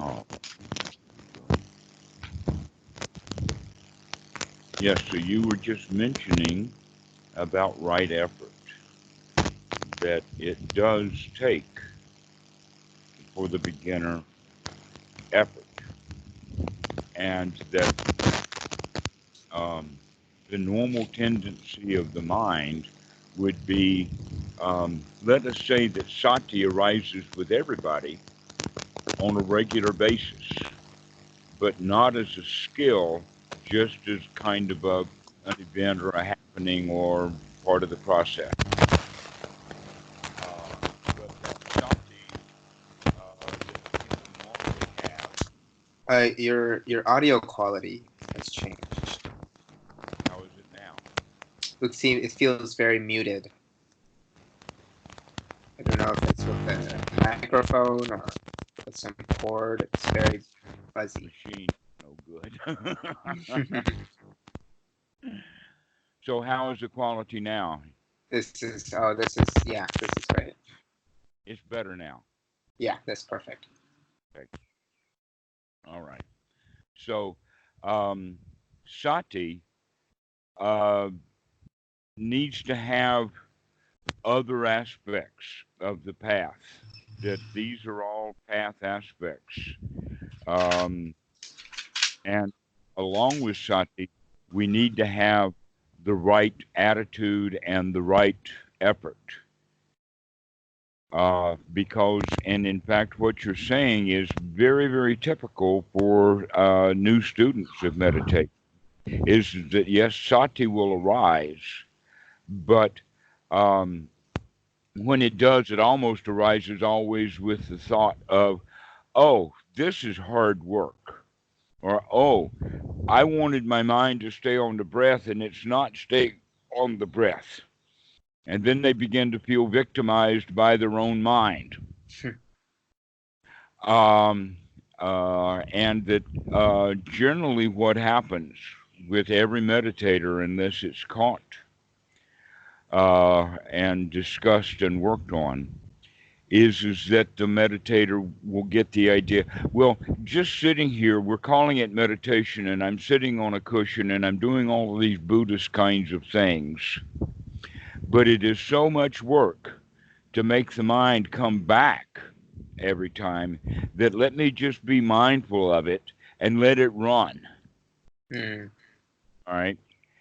Oh, yes. So you were just mentioning about right effort, that it does take for the beginner effort, and that um, the normal tendency of the mind would be, let us say that sati arises with everybody on a regular basis, but not as a skill, just as kind of an event or a happening or part of the process. But that sati that people normally have, Your audio quality has changed. how is it now? It feels very muted. I don't know if it's with the microphone or with some cord. It's very fuzzy. Machine, no good. So how is the quality now? This is great. It's better now. Yeah, that's perfect. Okay. All right. So um, sati uh, needs to have other aspects of the path. That these are all path aspects, um, and along with sati, we need to have the right attitude and the right effort. Because, and in fact, what you're saying is very, very typical for new students of meditation. Is that yes, sati will arise, but um, when it does, it almost arises always with the thought of, oh, this is hard work, or oh, I wanted my mind to stay on the breath and it's not staying on the breath. And then they begin to feel victimized by their own mind. Um, and that generally what happens with every meditator, unless it's caught and discussed and worked on, is that the meditator will get the idea. Well, just sitting here, we're calling it meditation, and I'm sitting on a cushion and I'm doing all of these Buddhist kinds of things, but it is so much work to make the mind come back every time that let me just be mindful of it and let it run. Mm. All right.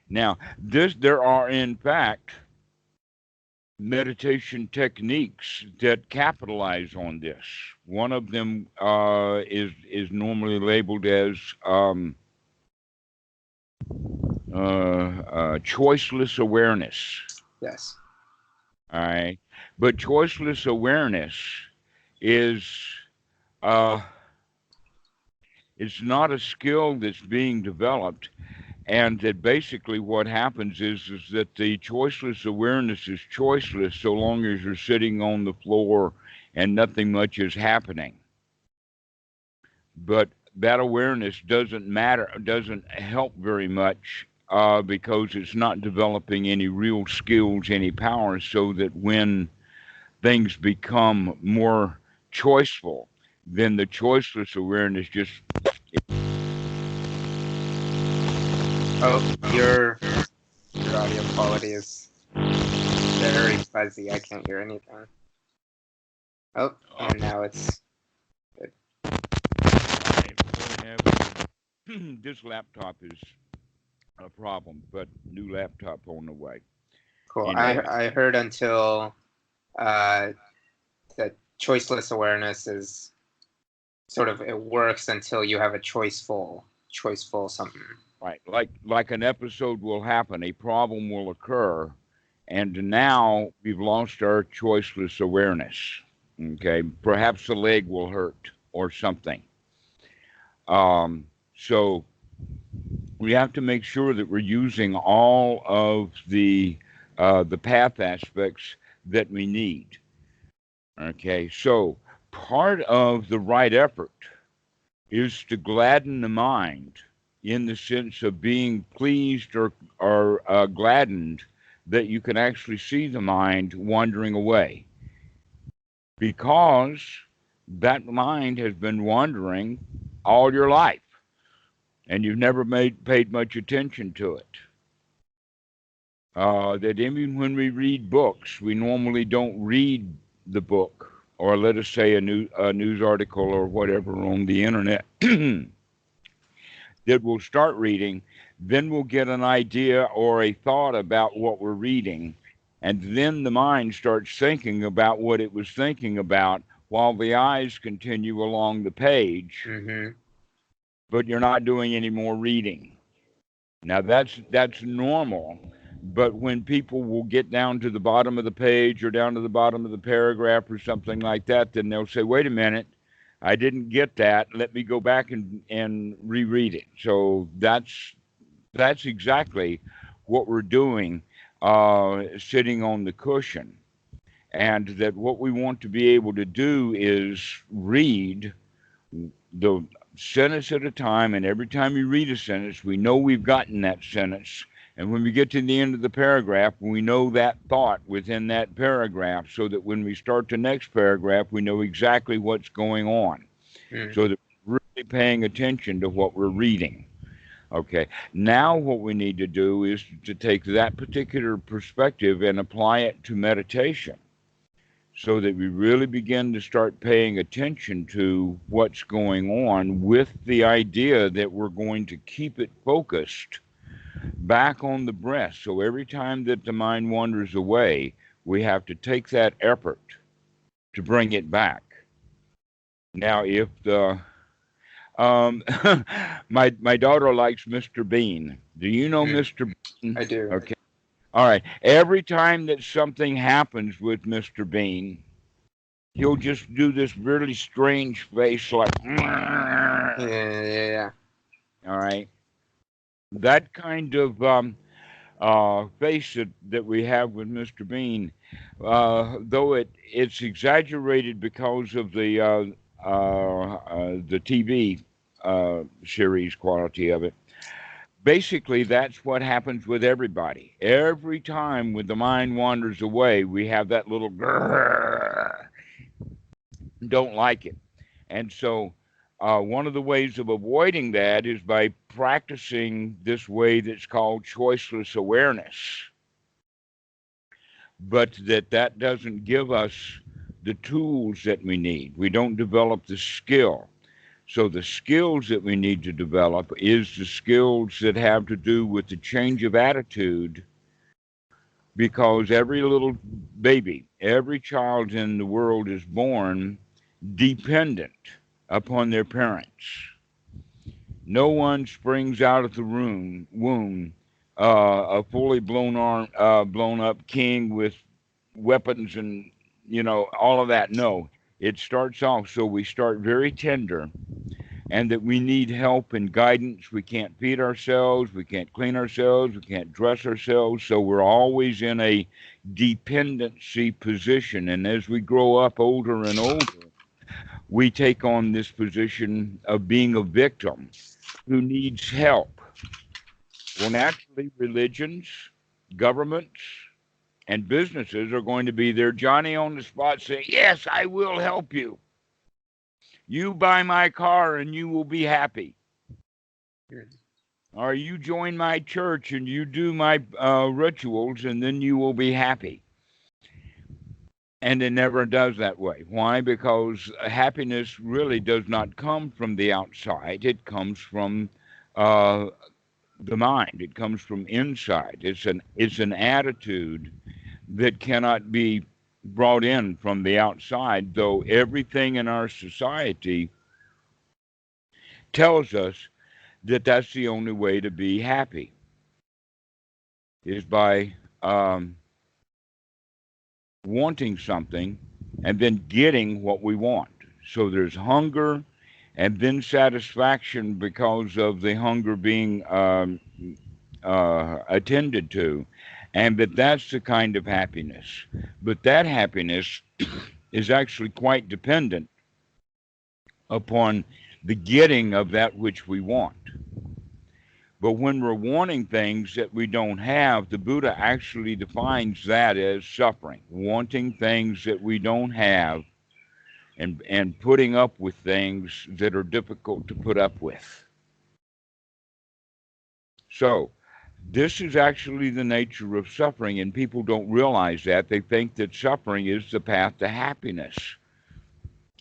Now, there are in fact meditation techniques that capitalize on this. One of them is normally labeled as choiceless awareness. Yes. All right, but choiceless awareness is uh, it's not a skill that's being developed, and that basically what happens is that the choiceless awareness is choiceless so long as you're sitting on the floor and nothing much is happening. But that awareness doesn't matter, doesn't help very much because it's not developing any real skills, any powers, so that when things become more choiceful, then the choiceless awareness just Oh, your audio quality is very fuzzy. I can't hear anything. Oh, uh, and now it's good. I have, this laptop is a problem, but new laptop on the way. Cool. Anyway, I heard until uh, that choiceless awareness is sort of it works until you have a choiceful something. right, like an episode will happen, a problem will occur, and now we've lost our choiceless awareness. Okay, perhaps the leg will hurt or something. So we have to make sure that we're using all of the path aspects that we need. Okay, so part of the right effort is to gladden the mind in the sense of being pleased or gladdened that you can actually see the mind wandering away because that mind has been wandering all your life, and you've never paid much attention to it. That even when we read books, we normally don't read the book, or let us say a news article or whatever on the internet that we'll start reading, then we'll get an idea or a thought about what we're reading, and then the mind starts thinking about what it was thinking about while the eyes continue along the page, Mm-hmm. but you're not doing any more reading. Now that's normal, but when people will get down to the bottom of the page or down to the bottom of the paragraph or something like that, then they'll say, "Wait a minute, I didn't get that. Let me go back and reread it." So that's exactly what we're doing, sitting on the cushion, and that what we want to be able to do is read the sentence at a time, and every time you read a sentence, we know we've gotten that sentence. And when we get to the end of the paragraph, we know that thought within that paragraph, so that when we start the next paragraph, we know exactly what's going on, Mm. so that we're really paying attention to what we're reading. Okay, now what we need to do is to take that particular perspective and apply it to meditation, so that we really begin to start paying attention to what's going on, with the idea that we're going to keep it focused back on the breath. So every time that the mind wanders away, we have to take that effort to bring it back. Now, if the um, my daughter likes Mr. Bean. Do you know Mm. Mr. Bean? I do. Okay. All right. Every time that something happens with Mr. Bean, he'll just do this really strange face, like, Yeah, yeah, yeah. all right. That kind of face that we have with Mr. Bean, though it's exaggerated because of the TV series quality of it. Basically, that's what happens with everybody. Every time when the mind wanders away, we have that little grrr, don't like it. And so, one of the ways of avoiding that is by practicing this way that's called choiceless awareness. But that doesn't give us the tools that we need. We don't develop the skill. So the skills that we need to develop is the skills that have to do with the change of attitude, because every little baby, every child in the world is born dependent upon their parents. No one springs out of the womb a fully blown up king with weapons and all of that. No, it starts off, so we start very tender, and that we need help and guidance. We can't feed ourselves, we can't clean ourselves, we can't dress ourselves, so we're always in a dependency position. And as we grow up older and older, we take on this position of being a victim who needs help. Well, naturally, religions, governments, and businesses are going to be there, Johnny on the spot, saying, "Yes, I will help you. You buy my car and you will be happy." Mm. Or you join my church and you do my rituals and then you will be happy. And it never does that way. Why? Because happiness really does not come from the outside. It comes from uh, the mind. It comes from inside. It's an attitude that cannot be brought in from the outside. Though everything in our society tells us that that's the only way to be happy, is by wanting something and then getting what we want. So there's hunger and then satisfaction because of the hunger being attended to, and that's the kind of happiness. But that happiness is actually quite dependent upon the getting of that which we want. But when we're wanting things that we don't have, the Buddha actually defines that as suffering, wanting things that we don't have and putting up with things that are difficult to put up with. So, this is actually the nature of suffering, and people don't realize that. They think that suffering is the path to happiness,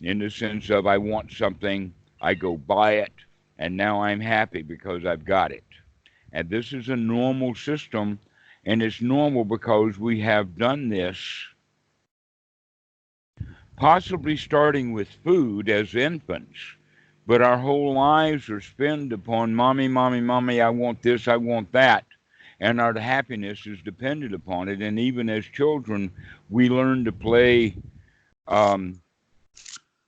in the sense of I want something, I go buy it, and now I'm happy because I've got it. And this is a normal system, and it's normal because we have done this, possibly starting with food as infants, but our whole lives are spent upon mommy, mommy, mommy, I want this, I want that. And our happiness is dependent upon it. And even as children, we learn to play, um,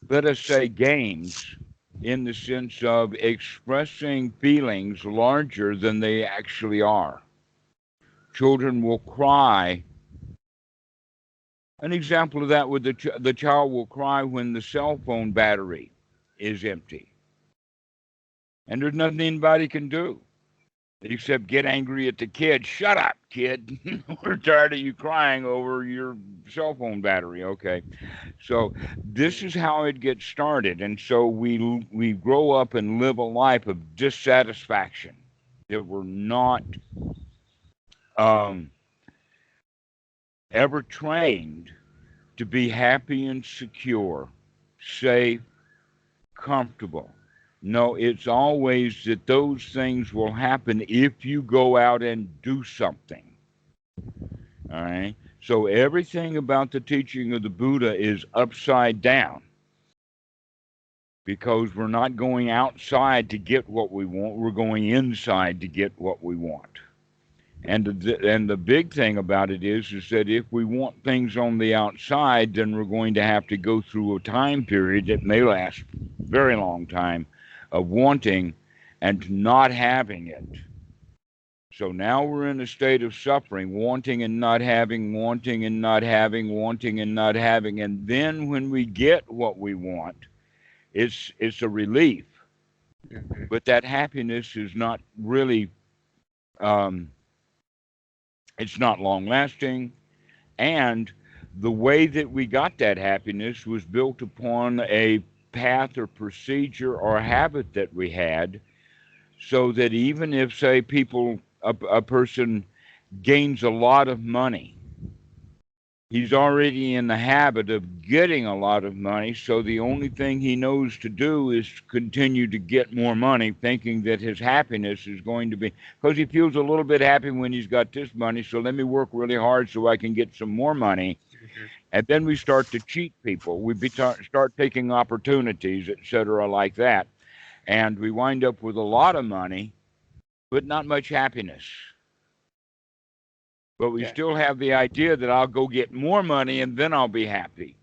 let us say, games in the sense of expressing feelings larger than they actually are. Children will cry. An example of that would the child will cry when the cell phone battery is empty, and there's nothing anybody can do except get angry at the kid. Shut up, kid! We're tired of you crying over your cell phone battery. Okay, so this is how it gets started, and so we grow up and live a life of dissatisfaction that we're not um, ever trained to be happy and secure, safe, comfortable. No, it's always that those things will happen if you go out and do something. All right. So everything about the teaching of the Buddha is upside down because we're not going outside to get what we want, we're going inside to get what we want. And the big thing about it is that if we want things on the outside, then we're going to have to go through a time period that may last a very long time of wanting and not having it. So now we're in a state of suffering, wanting and not having, wanting and not having, wanting and not having. And then when we get what we want, it's a relief. Mhm. But that happiness is not really um, it's not long lasting. And the way that we got that happiness was built upon a path or procedure or habit that we had, so that even if, say, a person gains a lot of money, he's already in the habit of getting a lot of money. So the only thing he knows to do is continue to get more money, thinking that his happiness is going to be, because he feels a little bit happy when he's got this money. So let me work really hard so I can get some more money. Mhm. And then we start to cheat people. Start taking opportunities, et cetera, like that. And we wind up with a lot of money, but not much happiness. But we Yeah. still have the idea that I'll go get more money and then I'll be happy.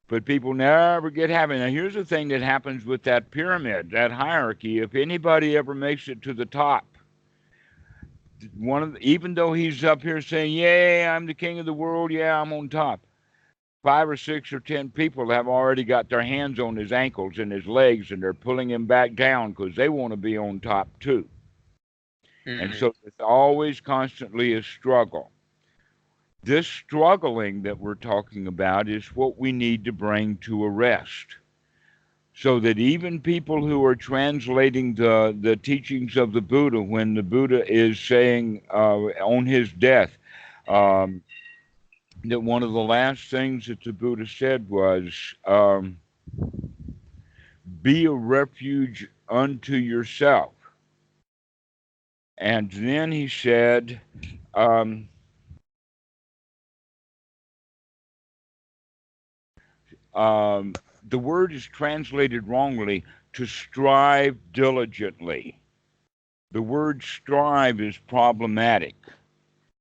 But people never get happy. Now, here's the thing that happens with that pyramid, that hierarchy. If anybody ever makes it to the top, even though he's up here saying, "Yay, I'm the king of the world. Yeah, I'm on top," 5 or 6 or 10 people have already got their hands on his ankles and his legs, and they're pulling him back down because they want to be on top too. And Mhm. so it's always constantly a struggle. This struggling that we're talking about is what we need to bring to a rest. So that even people who are translating the teachings of the Buddha, when the Buddha is saying on his death, um, that one of the last things that the Buddha said was, be a refuge unto yourself. And then he said, um, um, the word is translated wrongly, to strive diligently. The word strive is problematic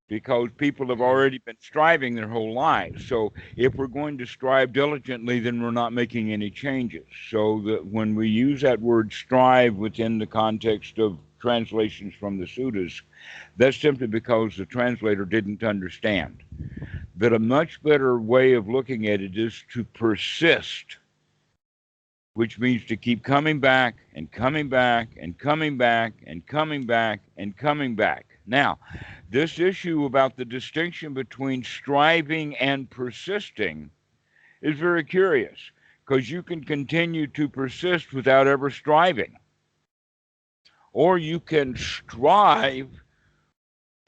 because people have Mhm. already been striving their whole lives. So if we're going to strive diligently, then we're not making any changes. So that when we use that word strive within the context of translations from the suttas, that's simply because the translator didn't understand that a much better way of looking at it is to persist, which means to keep coming back and coming back and coming back and coming back and coming back. Now, this issue about the distinction between striving and persisting is very curious because you can continue to persist without ever striving, or you can strive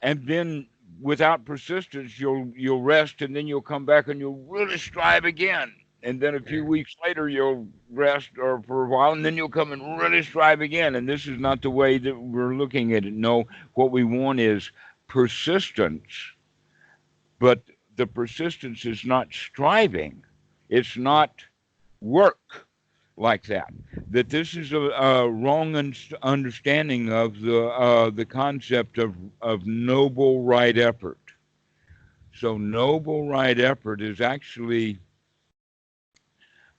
and then without persistence you'll rest, and then you'll come back and you'll really strive again, and then a few weeks later you'll rest or for a while, and then you'll come and really strive again. And this is not the way that we're looking at it. No, what we want is persistence, but the persistence is not striving, it's not work like that. That this is a wrong understanding of the concept of noble right effort. So noble right effort is actually,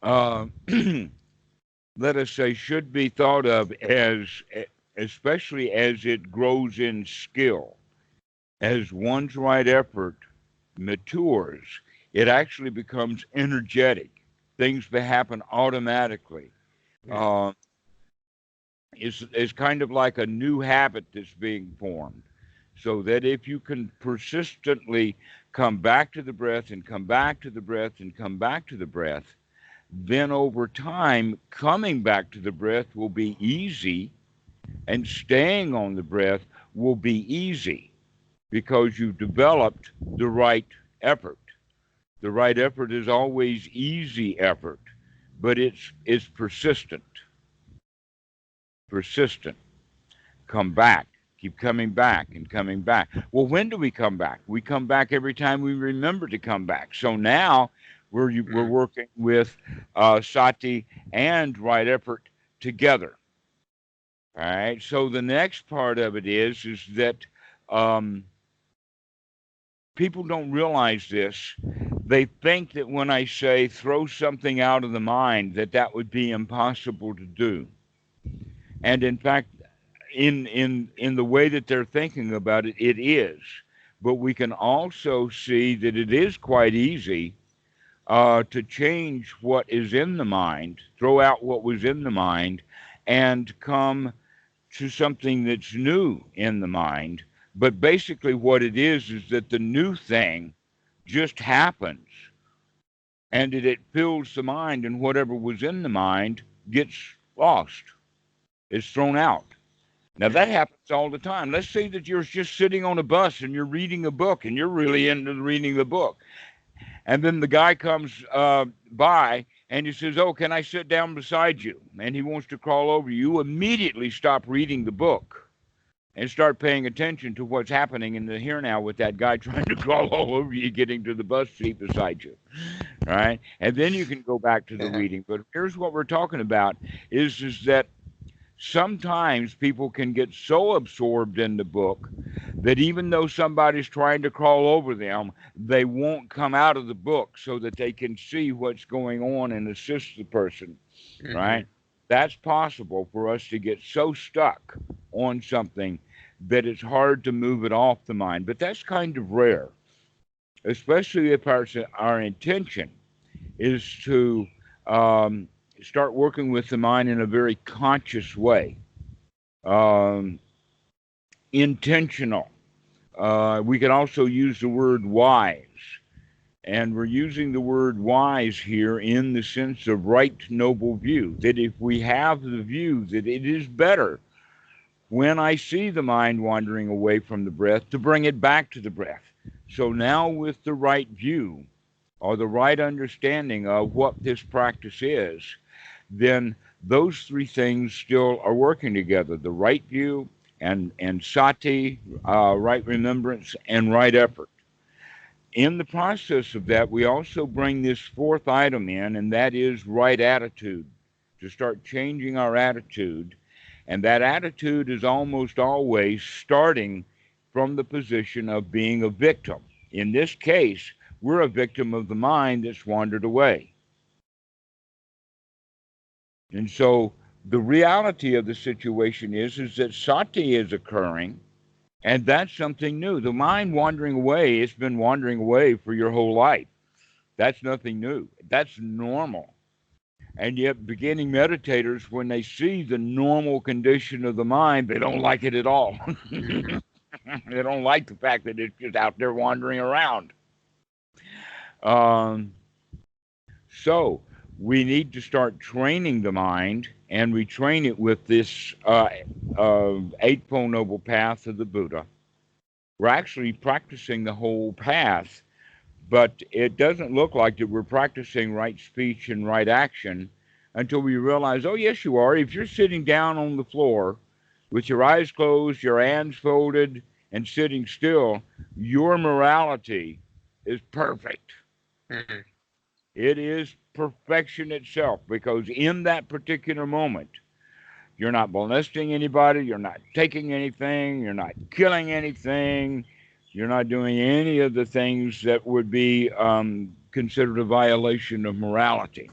uh, let us say, should be thought of as, especially as it grows in skill, as one's right effort matures, it actually becomes energetic. Things that happen automatically. Uh, is kind of like a new habit that's being formed. So that if you can persistently come back to the breath and come back to the breath and come back to the breath, then over time, coming back to the breath will be easy, and staying on the breath will be easy because you've developed the right effort. The right effort is always easy effort, but it's persistent. Persistent. Come back. Keep coming back and coming back. Well, when do we come back? We come back every time we remember to come back. So now we're working with sati and right effort together. All right. So the next part of it is that um, people don't realize this. They think that when I say throw something out of the mind, that would be impossible to do. And in fact, in the way that they're thinking about it, it is. But we can also see that it is quite easy to change what is in the mind, throw out what was in the mind, and come to something that's new in the mind. But basically, what it is that the new thing just happens, and it fills the mind, and whatever was in the mind gets lost. It's thrown out. Now that happens all the time. Let's say that you're just sitting on a bus and you're reading a book and you're really into reading the book. And then the guy comes by and he says, "Oh, can I sit down beside you?" And he wants to crawl over you. You immediately stop reading the book and start paying attention to what's happening in the here now with that guy trying to crawl all over you, getting to the bus seat beside you. All right. And then you can go back to the reading. But here's what we're talking about is that sometimes people can get so absorbed in the book that even though somebody's trying to crawl over them, they won't come out of the book so that they can see what's going on and assist the person, right? That's possible for us to get so stuck on something that it's hard to move it off the mind. But that's kind of rare, especially if our intention is to start working with the mind in a very conscious way, um, intentional. We can also use the word wise. And we're using the word wise here in the sense of right noble view. That if we have the view that it is better when I see the mind wandering away from the breath to bring it back to the breath. So now with the right view or the right understanding of what this practice is, then those three things still are working together: the right view and sati, right remembrance, and right effort. In the process of that, we also bring this fourth item in, and that is right attitude, to start changing our attitude. And that attitude is almost always starting from the position of being a victim. In this case, we're a victim of the mind that's wandered away. And so the reality of the situation is that sati is occurring, and that's something new. The mind wandering away, it's been wandering away for your whole life. That's nothing new. That's normal. And yet beginning meditators, when they see the normal condition of the mind, they don't like it at all. They don't like the fact that it's just out there wandering around. Um, So we need to start training the mind, and we train it with this Eightfold Noble Path of the Buddha. We're actually practicing the whole path, but it doesn't look like that we're practicing right speech and right action until we realize, oh, yes, you are. If you're sitting down on the floor with your eyes closed, your hands folded, and sitting still, your morality is perfect. Mm-hmm. It is perfection itself because in that particular moment, you're not molesting anybody, you're not taking anything, you're not killing anything, you're not doing any of the things that would be considered a violation of morality.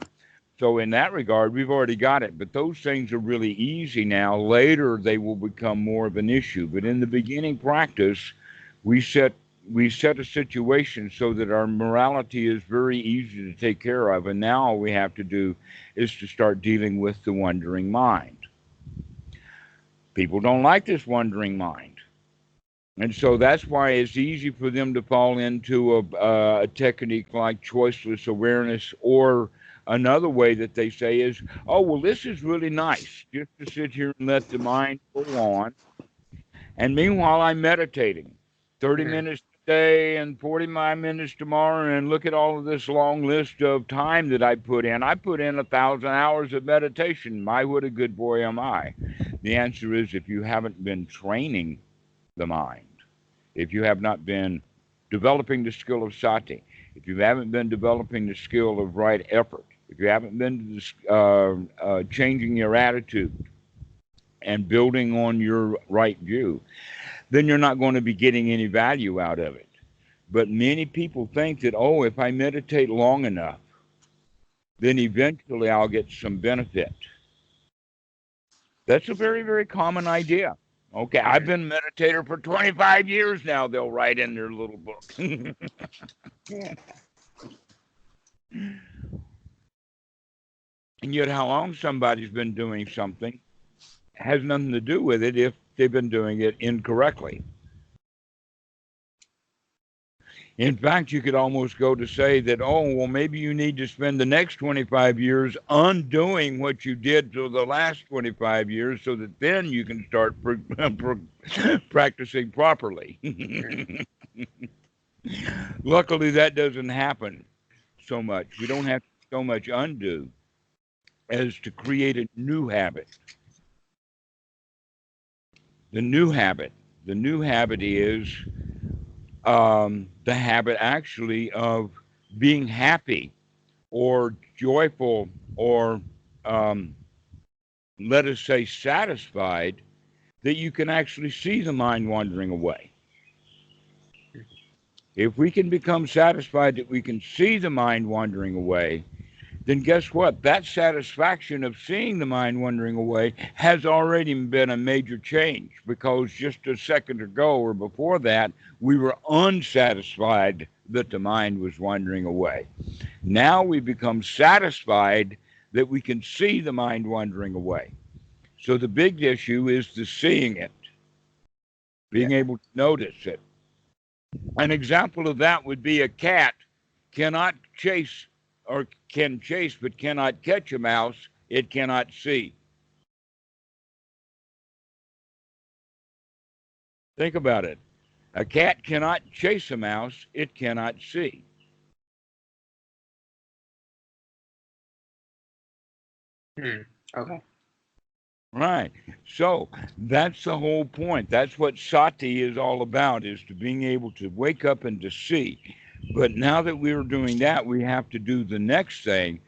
So, in that regard, we've already got it. But those things are really easy now. Later, they will become more of an issue. But in the beginning practice, we set we set a situation so that our morality is very easy to take care of. And now all we have to do is to start dealing with the wandering mind. People don't like this wandering mind. And so that's why it's easy for them to fall into a technique like choiceless awareness, or another way that they say is, oh, well, this is really nice just to sit here and let the mind go on. And meanwhile, I'm meditating 30 Mm-hmm. minutes today and 45 minutes tomorrow, and look at all of this long list of time that I put in. I put in 1,000 hours of meditation. My, what a good boy am I. The answer is if you haven't been training the mind, if you have not been developing the skill of sati, if you haven't been developing the skill of right effort, if you haven't been changing your attitude and building on your right view, then you're not going to be getting any value out of it. But many people think that, oh, if I meditate long enough, then eventually I'll get some benefit. That's a very, very common idea. Okay, I've Mm-hmm. been a meditator for 25 years now, they'll write in their little book. Yeah. And yet, how long somebody's been doing something has nothing to do with it if they've been doing it incorrectly. In fact, you could almost go to say that, oh, well, maybe you need to spend the next 25 years undoing what you did for the last 25 years so that then you can start practicing properly. Mm-hmm. Luckily, that doesn't happen so much. We don't have so much undo as to create a new habit. The new habit. The new habit is the habit actually of being happy or joyful or um, let us say satisfied that you can actually see the mind wandering away. If we can become satisfied that we can see the mind wandering away, then guess what? That satisfaction of seeing the mind wandering away has already been a major change, because just a second ago or before that, we were unsatisfied that the mind was wandering away. Now we become satisfied that we can see the mind wandering away. So the big issue is the seeing it, Yeah. being able to notice it. An example of that would be a cat cannot chase, or can chase but cannot catch a mouse it cannot see. Think about it. A cat cannot chase a mouse it cannot see. Mm. Okay. Right. So that's the whole point. That's what sati is all about, is to being able to wake up and to see. But now that we're doing that, we have to do the next thing,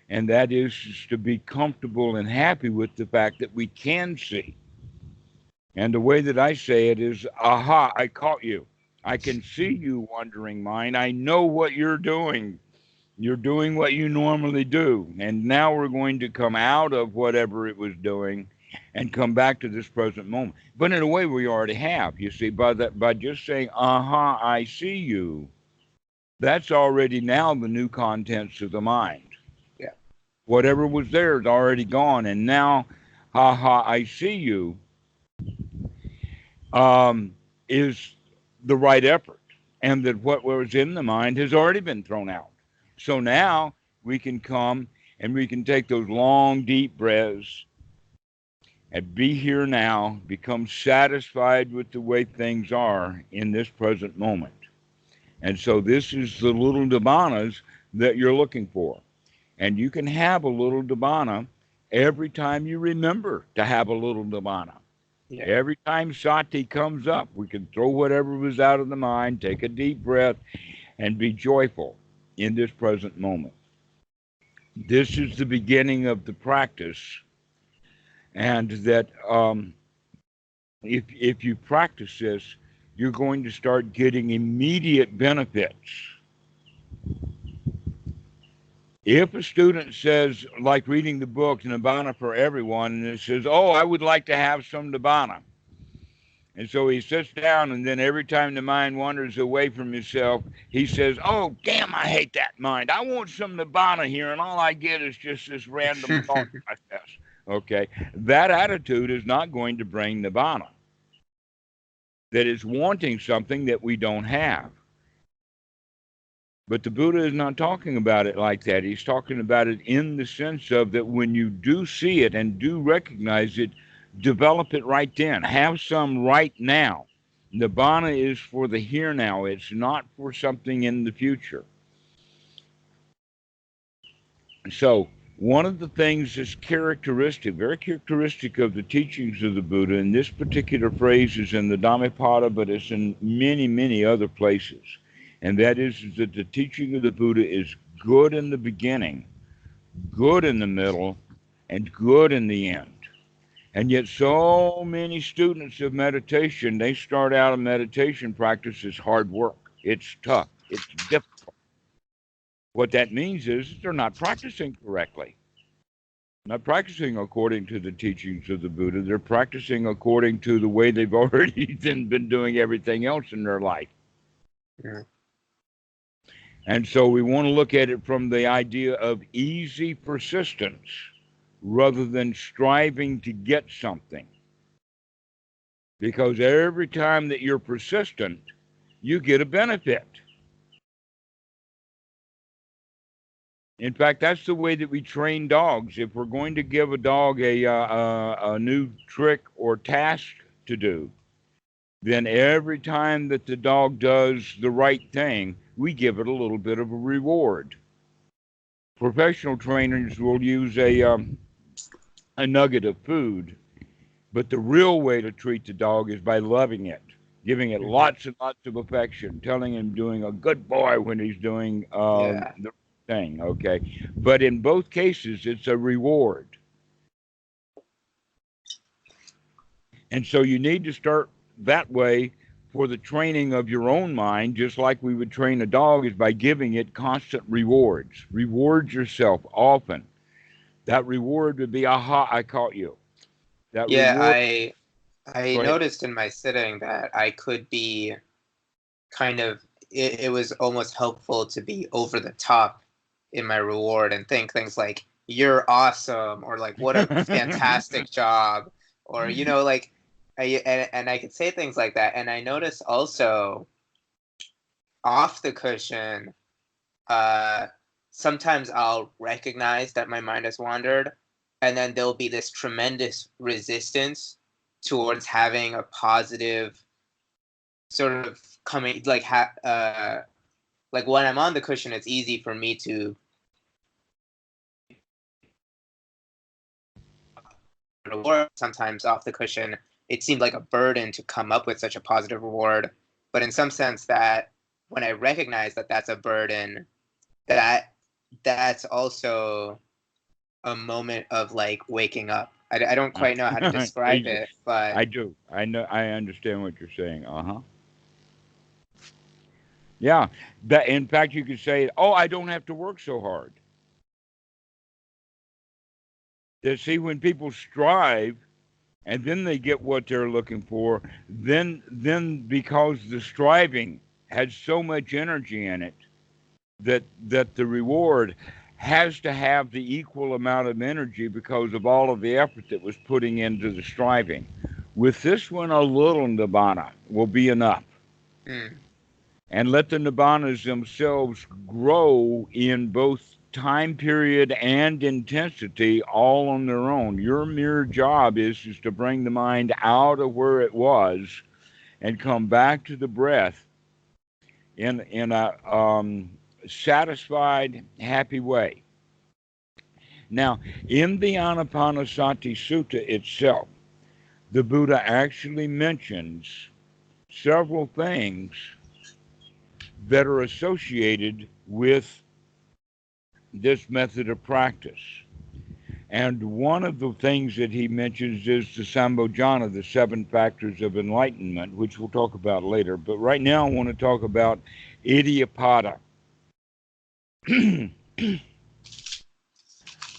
and that is to be comfortable and happy with the fact that we can see. And the way that I say it is, aha, I caught you. I can see you, wandering mind. I know what you're doing. You're doing what you normally do. And now we're going to come out of whatever it was doing and come back to this present moment. But in a way, we already have. You see, by just saying, aha, I see you, that's already now the new contents of the mind. Yeah. Whatever was there is already gone. And now, aha, I see you, is the right effort, and that what was in the mind has already been thrown out. So now we can come and we can take those long, deep breaths and be here now, become satisfied with the way things are in this present moment. And so this is the little Dhammanas that you're looking for. And you can have a little Dhammana every time you remember to have a little Dhammana. Yeah. Every time sati comes up, we can throw whatever was out of the mind, take a deep breath, and be joyful in this present moment. This is the beginning of the practice, and that if you practice this, you're going to start getting immediate benefits. If a student says, like reading the book Nibbana for Everyone, and it says, oh, I would like to have some Nibbana. And so he sits down, and then every time the mind wanders away from himself, he says, oh, damn, I hate that mind. I want some Nibbana here, and all I get is just this random thought process. Okay? That attitude is not going to bring Nibbana. That is wanting something that we don't have. But the Buddha is not talking about it like that. He's talking about it in the sense of that when you do see it and do recognize it, develop it right then. Have some right now. Nibbana is for the here now. It's not for something in the future. So one of the things that's characteristic, very characteristic of the teachings of the Buddha, and this particular phrase is in the Dhammapada, but it's in many, many other places. And that is that the teaching of the Buddha is good in the beginning, good in the middle, and good in the end. And yet so many students of meditation, they start out a meditation practice as hard work. It's tough. It's difficult. What that means is they're not practicing correctly. Not practicing according to the teachings of the Buddha. They're practicing according to the way they've already been doing everything else in their life. Yeah. And so we want to look at it from the idea of easy persistence rather than striving to get something. Because every time that you're persistent, you get a benefit. In fact, that's the way that we train dogs. If we're going to give a dog a new trick or task to do, then every time that the dog does the right thing, we give it a little bit of a reward. Professional trainers will use a nugget of food, but the real way to treat the dog is by loving it, giving it lots and lots of affection, telling him doing a good boy when he's doing the thing, okay? But in both cases, it's a reward. And so you need to start that way for the training of your own mind, just like we would train a dog, is by giving it constant rewards. Reward yourself often. That reward would be, aha, I caught you. That reward. I noticed in my sitting that I could be kind of, it was almost helpful to be over the top in my reward and think things like, you're awesome, or like, what a fantastic job, or, you know, like, and I could say things like that. And I noticed also off the cushion, sometimes I'll recognize that my mind has wandered, and then there'll be this tremendous resistance towards having a positive sort of coming, like when I'm on the cushion, it's easy for me to reward. Sometimes off the cushion, it seemed like a burden to come up with such a positive reward. But in some sense, that when I recognize that that's a burden, that's also a moment of like waking up. I don't quite know how to describe it, but I do. I know. I understand what you're saying. Yeah. That, in fact, you could say, "Oh, I don't have to work so hard." You see, when people strive, and then they get what they're looking for, then because the striving had so much energy in it, that the reward has to have the equal amount of energy because of all of the effort that was putting into the striving. With this one, a little nibbana will be enough. And let the nibbanas themselves grow in both time period and intensity all on their own. Your mere job is to bring the mind out of where it was and come back to the breath in a satisfied, happy way. Now, in the Anapanasati Sutta itself, the Buddha actually mentions several things that are associated with this method of practice. And one of the things that he mentions is the Sambojana, the seven factors of enlightenment, which we'll talk about later. But right now I want to talk about Iddhiyapada.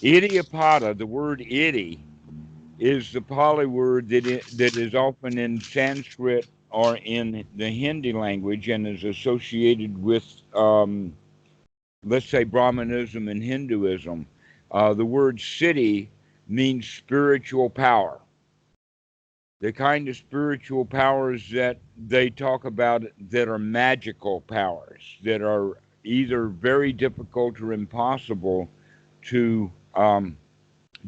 Iddhiyapada, the word iddhi, is the Pali word that is often in Sanskrit or in the Hindi language and is associated with, let's say, Brahmanism and Hinduism. The word siddhi means spiritual power. The kind of spiritual powers that they talk about that are magical powers, that are either very difficult or impossible to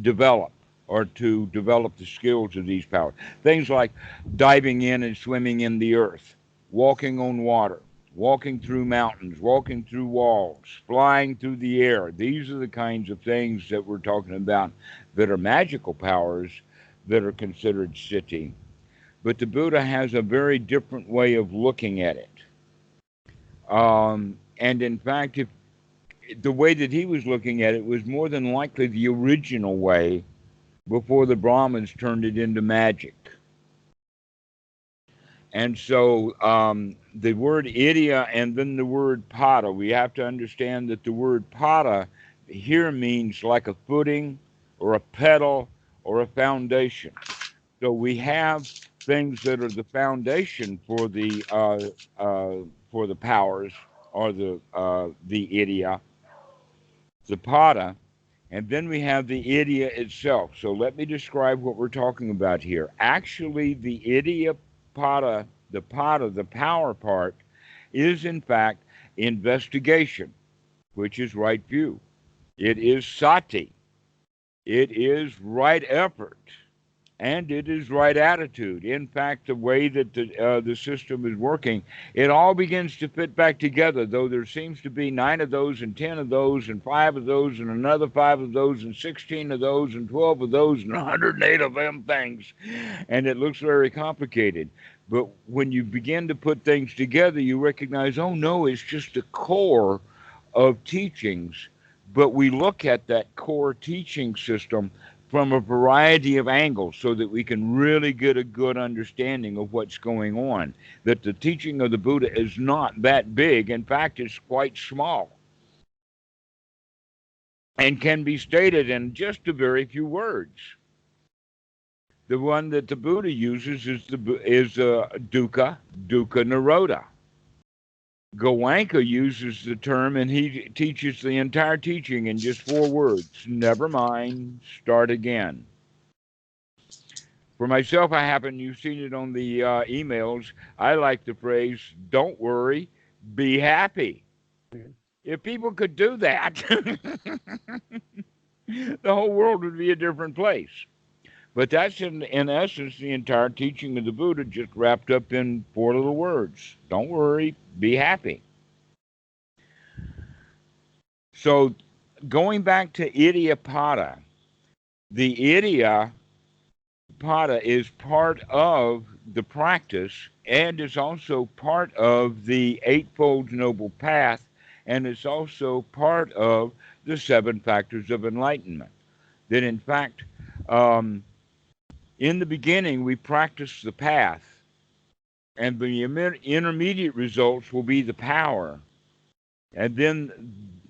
develop, or to develop the skills of these powers. Things like diving in and swimming in the earth, walking on water, walking through mountains, walking through walls, flying through the air. These are the kinds of things that we're talking about that are magical powers that are considered siddhi. But the Buddha has a very different way of looking at it. And in fact, if the way that he was looking at it was more than likely the original way before the Brahmins turned it into magic. And so the word iddhiya and then the word pada, we have to understand that the word pada here means like a footing or a pedal or a foundation. So we have things that are the foundation for the powers, or the iddhiya, the pada, and then we have the iddhiya itself. So let me describe what we're talking about here. Actually, the iddhiya pada, the power part, is in fact investigation, which is right view. It is sati. It is right effort. And it is right attitude. In fact, the way that the system is working, it all begins to fit back together, though there seems to be 9 of those and 10 of those and 5 of those and another 5 of those and 16 of those and 12 of those and 108 of them things. And it looks very complicated. But when you begin to put things together, you recognize, oh no, it's just a core of teachings. But we look at that core teaching system from a variety of angles so that we can really get a good understanding of what's going on. That the teaching of the Buddha is not that big. In fact, it's quite small and can be stated in just a very few words. The one that the Buddha uses is dukkha nirodha. Goenka uses the term, and he teaches the entire teaching in just 4 words. Never mind, start again. For myself, you've seen it on the emails, I like the phrase, don't worry, be happy. If people could do that, the whole world would be a different place. But that's in essence the entire teaching of the Buddha, just wrapped up in 4 little words. Don't worry, be happy. So going back to Iddhiyapada, the Iddhiyapada is part of the practice and is also part of the Eightfold Noble Path, and it's also part of the 7 factors of enlightenment. That in fact, in the beginning, we practice the path, and the intermediate results will be the power. And then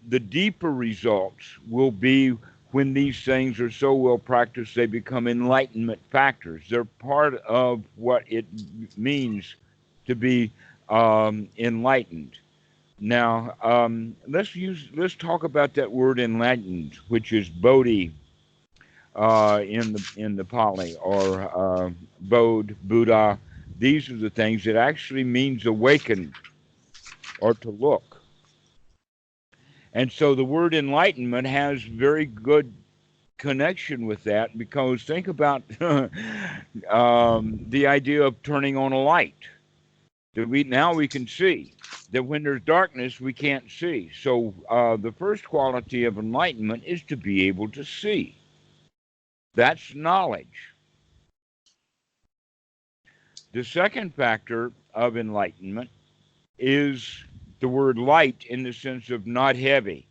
the deeper results will be when these things are so well practiced, they become enlightenment factors. They're part of what it means to be enlightened. Now, let's talk about that word enlightened, which is bodhi in the Pali, or Bodh, Buddha. These are the things that actually means awakened or to look. And so the word enlightenment has very good connection with that, because think about the idea of turning on a light. That now we can see. That when there's darkness, we can't see. So the first quality of enlightenment is to be able to see. That's knowledge. The second factor of enlightenment is the word light, in the sense of not heavy.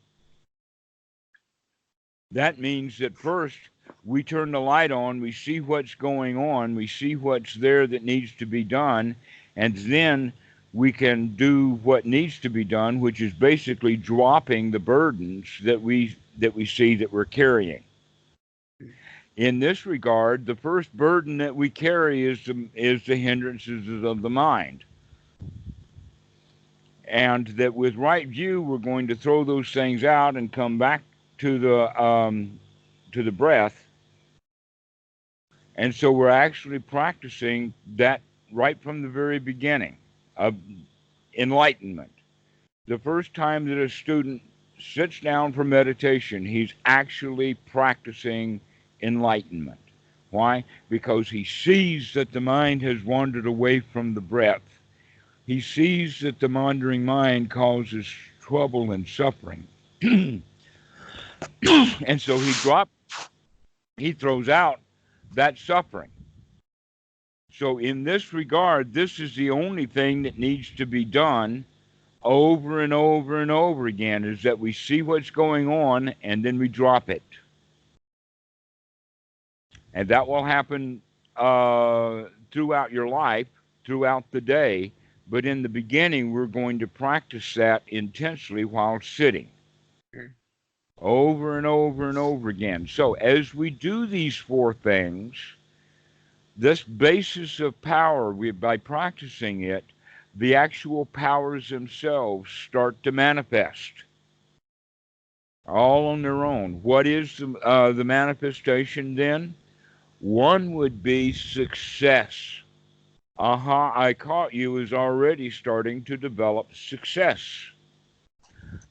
That means that first we turn the light on, we see what's going on, we see what's there that needs to be done, and then we can do what needs to be done, which is basically dropping the burdens that we see that we're carrying. In this regard, the first burden that we carry is the hindrances of the mind. And that with right view, we're going to throw those things out and come back to the breath. And so we're actually practicing that right from the very beginning of enlightenment. The first time that a student sits down for meditation, he's actually practicing enlightenment. Why? Because he sees that the mind has wandered away from the breath. He sees that the wandering mind causes trouble and suffering. And so he throws out that suffering. So in this regard, this is the only thing that needs to be done over and over and over again, is that we see what's going on and then we drop it. And that will happen throughout your life, throughout the day. But in the beginning, we're going to practice that intensely while sitting. Over and over and over again. So as we do these four things, this basis of power, by practicing it, the actual powers themselves start to manifest. All on their own. What is the manifestation then? One would be success. Aha, I caught you is already starting to develop success.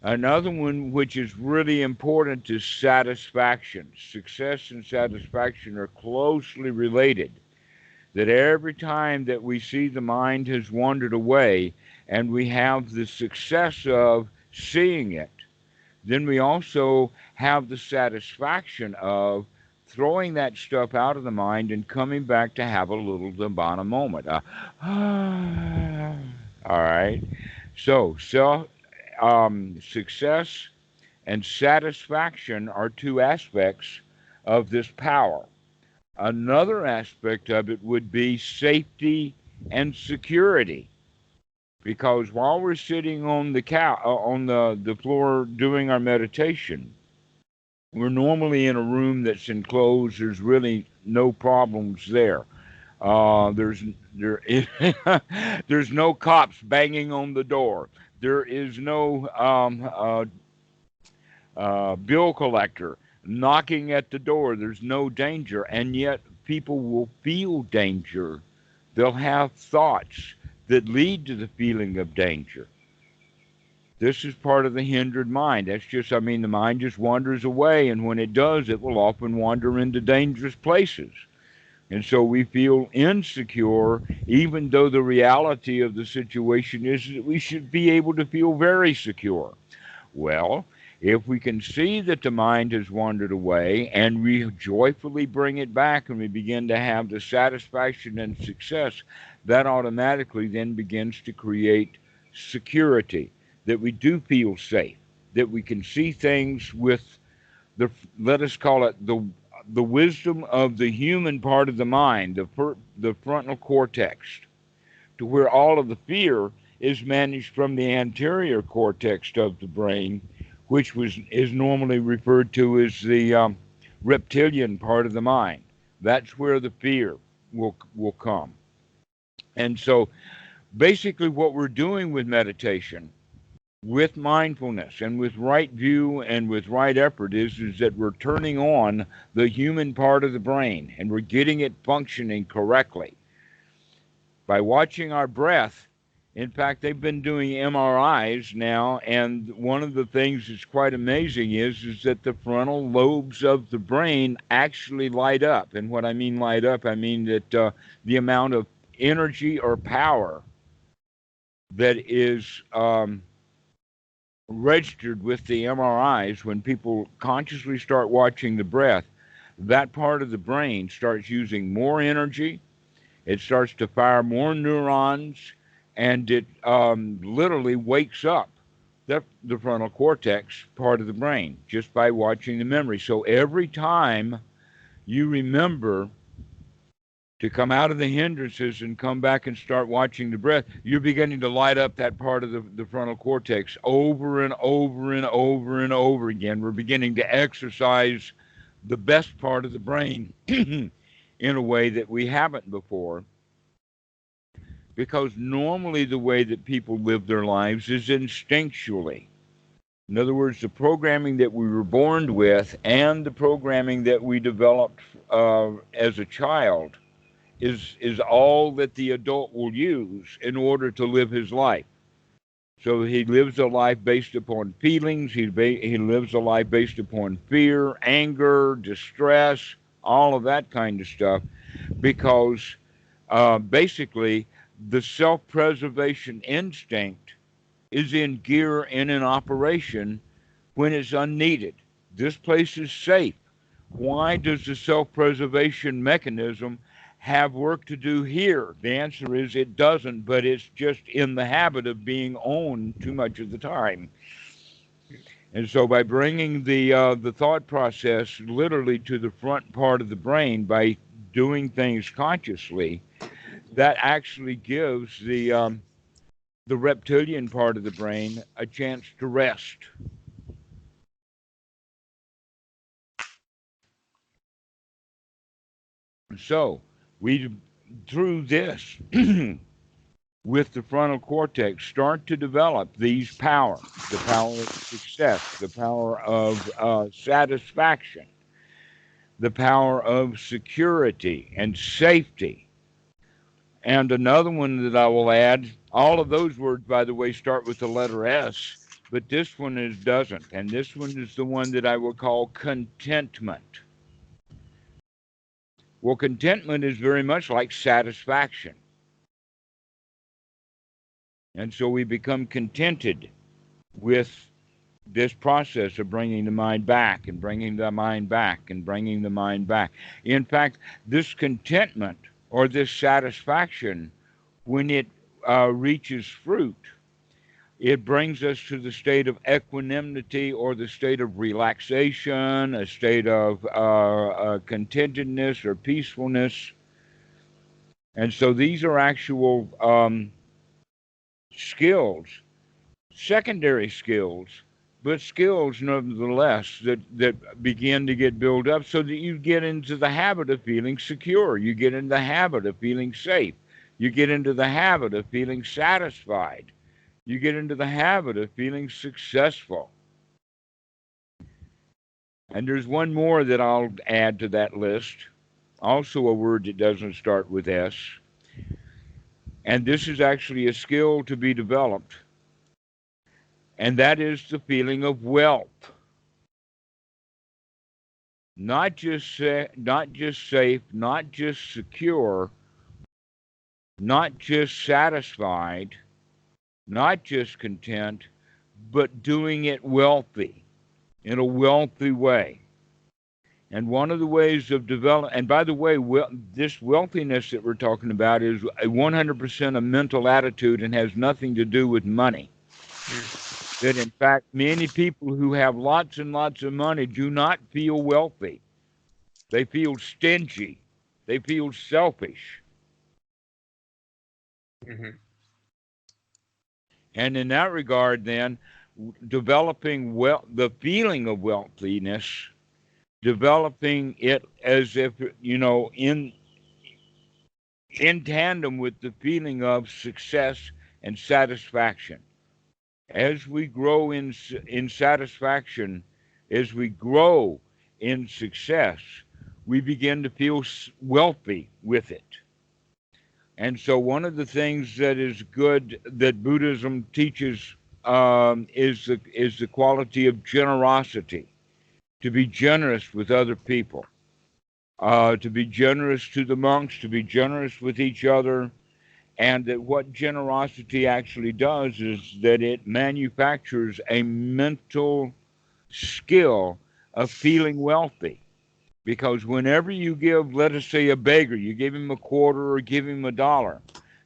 Another one, which is really important, is satisfaction. Success and satisfaction are closely related. That every time that we see the mind has wandered away and we have the success of seeing it, then we also have the satisfaction of throwing that stuff out of the mind and coming back to have a little Dhammarato moment. All right. So success and satisfaction are two aspects of this power. Another aspect of it would be safety and security. Because while we're sitting on the floor doing our meditation, we're normally in a room that's enclosed. There's really no problems there. There's no cops banging on the door. There is no bill collector knocking at the door. There's no danger, and yet people will feel danger. They'll have thoughts that lead to the feeling of danger. This is part of the hindered mind. That's just, the mind just wanders away, and when it does, it will often wander into dangerous places. And so we feel insecure, even though the reality of the situation is that we should be able to feel very secure. Well, if we can see that the mind has wandered away and we joyfully bring it back and we begin to have the satisfaction and success, that automatically then begins to create security, that we do feel safe, that we can see things with let us call it the wisdom of the human part of the mind, the frontal cortex, to where all of the fear is managed from the anterior cortex of the brain, which is normally referred to as the reptilian part of the mind. That's where the fear will come. And so basically what we're doing with meditation, with mindfulness and with right view and with right effort is that we're turning on the human part of the brain and we're getting it functioning correctly. By watching our breath, In fact, they've been doing MRIs now, and one of the things that's quite amazing is that the frontal lobes of the brain actually light up. And what I mean light up, I mean that the amount of energy or power that is registered with the MRIs when people consciously start watching the breath, that part of the brain starts using more energy. It starts to fire more neurons, and it literally wakes up the frontal cortex part of the brain just by watching the memory. So every time you remember to come out of the hindrances and come back and start watching the breath, you're beginning to light up that part of the frontal cortex over and over and over and over again. We're beginning to exercise the best part of the brain in a way that we haven't before. Because normally the way that people live their lives is instinctually. In other words, the programming that we were born with and the programming that we developed as a child is all that the adult will use in order to live his life. So he lives a life based upon feelings. He lives a life based upon fear, anger, distress, all of that kind of stuff, because basically the self-preservation instinct is in gear and in operation when it's unneeded. This place is safe. Why does the self-preservation mechanism have work to do here? The answer is it doesn't, but it's just in the habit of being owned too much of the time. And so by bringing the thought process literally to the front part of the brain by doing things consciously, that actually gives the reptilian part of the brain a chance to rest. So we, through this, with the frontal cortex, start to develop these power, the power of success, the power of satisfaction, the power of security and safety. And another one that I will add, all of those words, by the way, start with the letter S, but this one doesn't. And this one is the one that I will call contentment. Well, contentment is very much like satisfaction. And so we become contented with this process of bringing the mind back and bringing the mind back and bringing the mind back. In fact, this contentment or this satisfaction, when it reaches fruit, it brings us to the state of equanimity or the state of relaxation, a state of contentedness or peacefulness. And so these are actual skills, secondary skills, but skills nevertheless that begin to get built up so that you get into the habit of feeling secure. You get into the habit of feeling safe. You get into the habit of feeling satisfied. You get into the habit of feeling successful. And there's one more that I'll add to that list, also a word that doesn't start with S. And this is actually a skill to be developed. And that is the feeling of wealth. Not just safe, not just secure, not just satisfied, not just content, but doing it wealthy, in a wealthy way. And one of the ways of develop, and by the way, this wealthiness that we're talking about is 100% a mental attitude and has nothing to do with money. That in fact, many people who have lots and lots of money do not feel wealthy. They feel stingy. They feel selfish. Mm-hmm. And in that regard, then, developing the feeling of wealthiness, developing it as if, in tandem with the feeling of success and satisfaction. As we grow in satisfaction, as we grow in success, we begin to feel wealthy with it. And so one of the things that is good that Buddhism teaches is the quality of generosity, to be generous with other people, to be generous to the monks, to be generous with each other, and that what generosity actually does is that it manufactures a mental skill of feeling wealthy. Because whenever you give, let us say, a beggar, you give him a quarter or give him a dollar,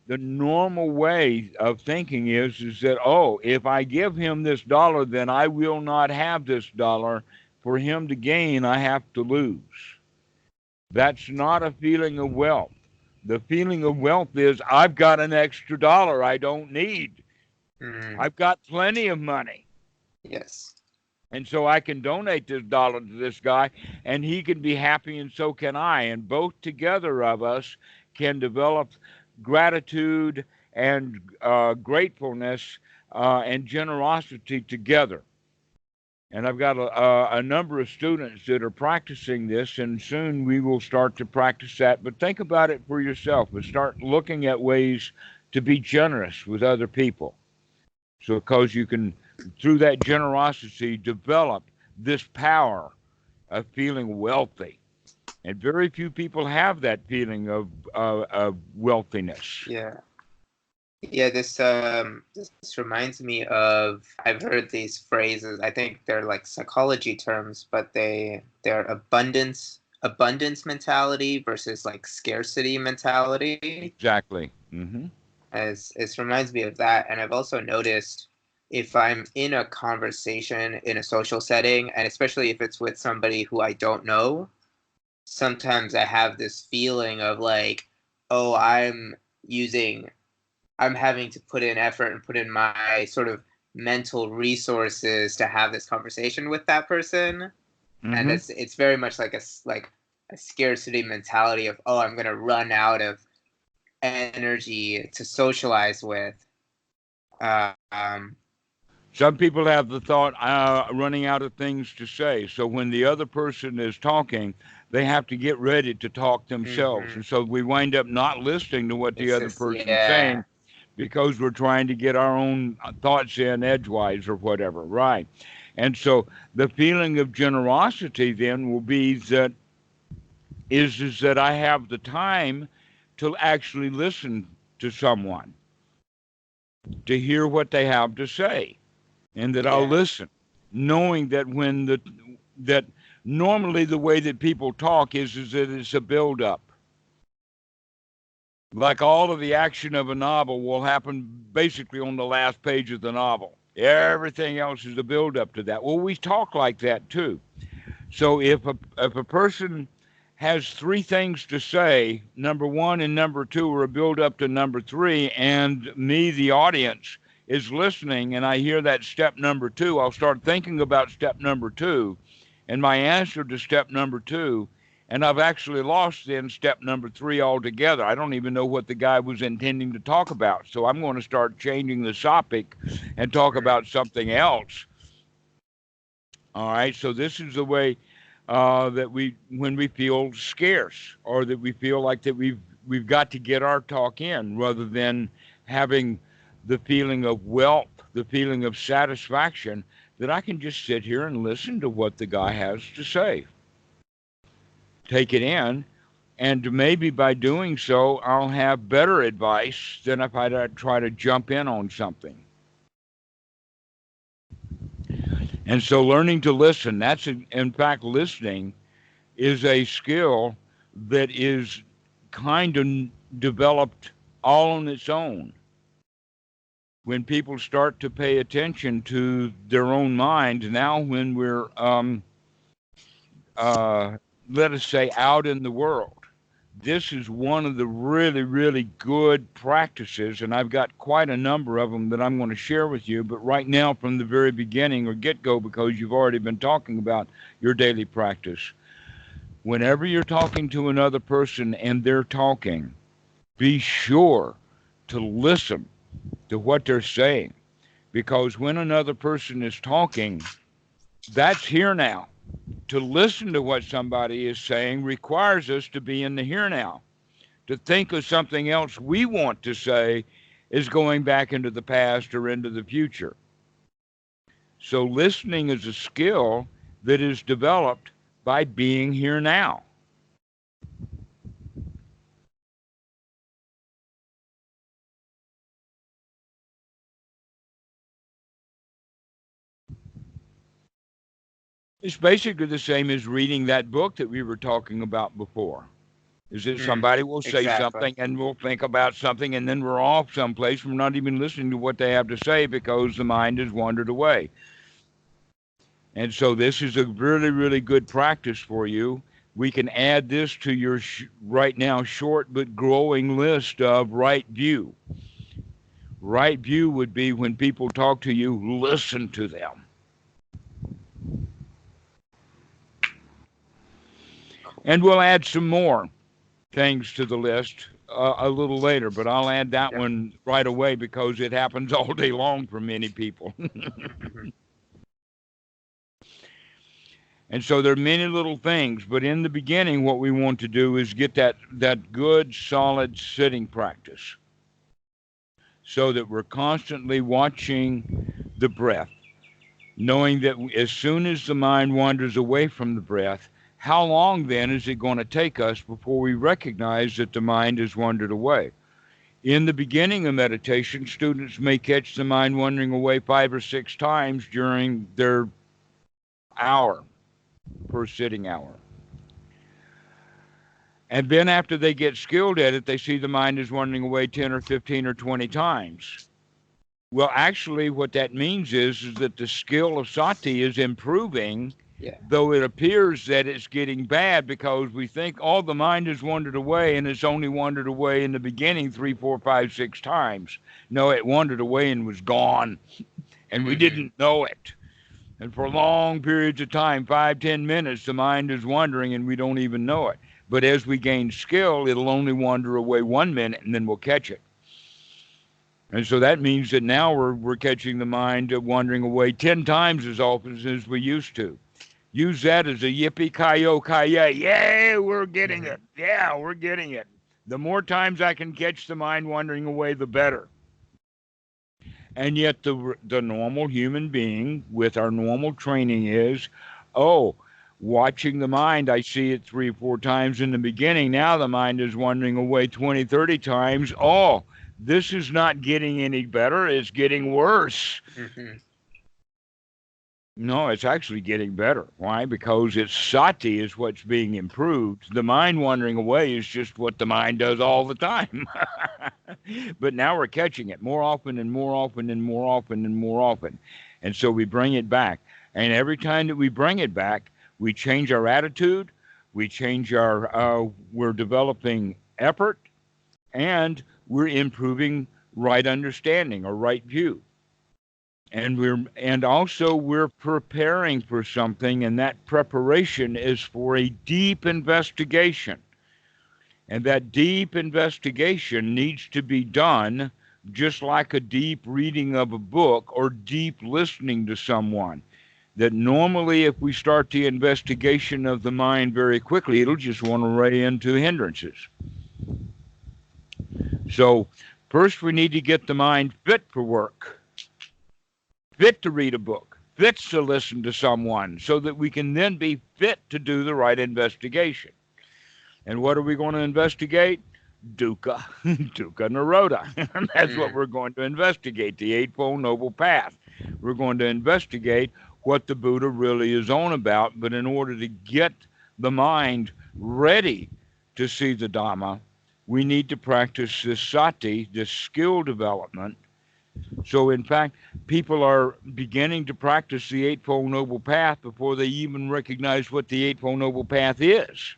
the normal way of thinking is that, oh, if I give him this dollar, then I will not have this dollar. For him to gain, I have to lose. That's not a feeling of wealth. The feeling of wealth is I've got an extra dollar I don't need. Mm, I've got plenty of money. yes. And so I can donate this dollar to this guy and he can be happy and so can I. And both together of us can develop gratitude and gratefulness and generosity together. And I've got a number of students that are practicing this, and soon we will start to practice that. But think about it for yourself and start looking at ways to be generous with other people. So, because you can, through that generosity, develop this power of feeling wealthy. And very few people have that feeling of wealthiness. Yeah. Yeah, this reminds me of, I've heard these phrases. I think they're like psychology terms, but they're abundance mentality versus like scarcity mentality. Exactly. Mm-hmm. As it reminds me of that. And I've also noticed if I'm in a conversation in a social setting, and especially if it's with somebody who I don't know, sometimes I have this feeling of like, oh, I'm having to put in effort and put in my sort of mental resources to have this conversation with that person. And Mm-hmm. it's very much like a scarcity mentality of, oh, I'm gonna run out of energy to socialize with. Um, Some people have the thought running out of things to say. So when the other person is talking, they have to get ready to talk themselves. mhm. And so we wind up not listening to what the It's other just, person's yeah, saying because we're trying to get our own thoughts in edgewise or whatever. Right. And so the feeling of generosity then will be that is that I have the time to actually listen to someone, to hear what they have to say and that I'll yeah, listen, knowing that that normally the way that people talk is that it's a build up. Like all of the action of a novel will happen basically on the last page of the novel. Everything else is a build up to that. Well, we talk like that too. So if a person has three things to say, number one and number two are a build up to number three, and me, the audience, is listening, and I hear that step number two, I'll start thinking about step number two and my answer to step number two. And I've actually lost then step number three altogether. I don't even know what the guy was intending to talk about. So I'm going to start changing the topic and talk mm, about something else. All right. So this is the way that when we feel scarce or that we feel like that we've got to get our talk in, rather than having the feeling of wealth, the feeling of satisfaction, that I can just sit here and listen to what the guy has to say, take it in, and maybe by doing so, I'll have better advice than if I try to jump in on something. And so learning to listen, that's in fact listening is a skill that is kind of developed all on its own. When people start to pay attention to their own mind, now when we're, uh, let us say, out in the world, this is one of the really, really good practices, and I've got quite a number of them that I'm going to share with you. But right now, from the very beginning or get go, because you've already been talking about your daily practice, whenever you're talking to another person and they're talking, be sure to listen to what they're saying. Because when another person is talking, that's here now. To listen to what somebody is saying requires us to be in the here now. to think of something else we want to say is going back into the past or into the future. So listening is a skill that is developed by being here now. It's basically the same as reading that book that we were talking about before. Is that somebody will say Exactly. something and we'll think about something and then we're off someplace. We're not even listening to what they have to say because the mind has wandered away. And so this is a really, really good practice for you. We can add this to your right now short but growing list of right view. Right view would be when people talk to you, listen to them. And we'll add some more things to the list a little later, but I'll add that one right away because it happens all day long for many people. And so there are many little things, but in the beginning, what we want to do is get that good, solid sitting practice so that we're constantly watching the breath, knowing that as soon as the mind wanders away from the breath, how long then is it going to take us before we recognize that the mind has wandered away? In the beginning of meditation, students may catch the mind wandering away 5 or 6 times during their hour per sitting hour. And then after they get skilled at it, they see the mind is wandering away 10 or 15 or 20 times. Well, actually, what that means is that the skill of sati is improving, though it appears that it's getting bad because we think, oh, the mind has wandered away, and it's only wandered away in the beginning 3, 4, 5, 6 times. No, it wandered away and was gone, and we didn't know it. And for long periods of time, 5, 10 minutes, the mind is wandering and we don't even know it. But as we gain skill, it'll only wander away 1 minute and then we'll catch it. And so that means that now we're catching the mind wandering away 10 times as often as we used to. Use that as a yippee-ki-yo-ki-yay. Yeah, we're getting it. Yeah, we're getting it. The more times I can catch the mind wandering away, the better. And yet the normal human being with our normal training is, oh, watching the mind, I see it 3 or 4 times in the beginning. Now the mind is wandering away 20, 30 times. Oh, this is not getting any better. It's getting worse. No, it's actually getting better. Why? Because it's sati is what's being improved. The mind wandering away is just what the mind does all the time. But now we're catching it more often and more often and more often and more often. And so we bring it back. And every time that we bring it back, we change our attitude, we change we're developing effort, and we're improving right understanding or right view. And also we're preparing for something, and that preparation is for a deep investigation. And that deep investigation needs to be done just like a deep reading of a book or deep listening to someone. That normally if we start the investigation of the mind very quickly, it'll just want to run into hindrances. So first we need to get the mind fit for work, fit to read a book, fit to listen to someone, so that we can then be fit to do the right investigation. And what are we going to investigate? Dukkha, dukkha nirodha. That's what we're going to investigate, the Eightfold Noble Path. We're going to investigate what the Buddha really is on about, but in order to get the mind ready to see the Dhamma, we need to practice this sati, this skill development. So in fact, people are beginning to practice the Eightfold Noble Path before they even recognize what the Eightfold Noble Path is.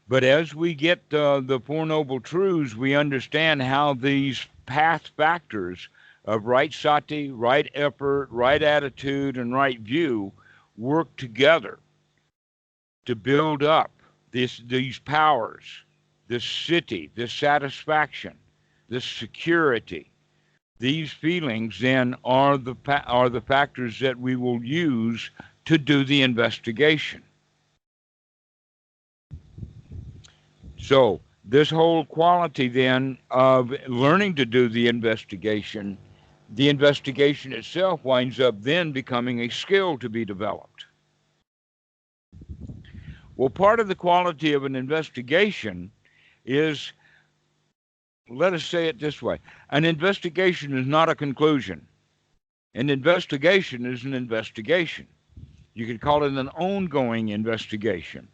But as we get the Four Noble Truths, we understand how these path factors of right sati, right effort, right attitude, and right view work together to build up these powers, this siddhi, this satisfaction, this security. These feelings then are the factors that we will use to do the investigation. So this whole quality then of learning to do the investigation itself winds up then becoming a skill to be developed. Well, part of the quality of an investigation is, let us say it this way, an investigation is not a conclusion. An investigation is an investigation. You could call it an ongoing investigation.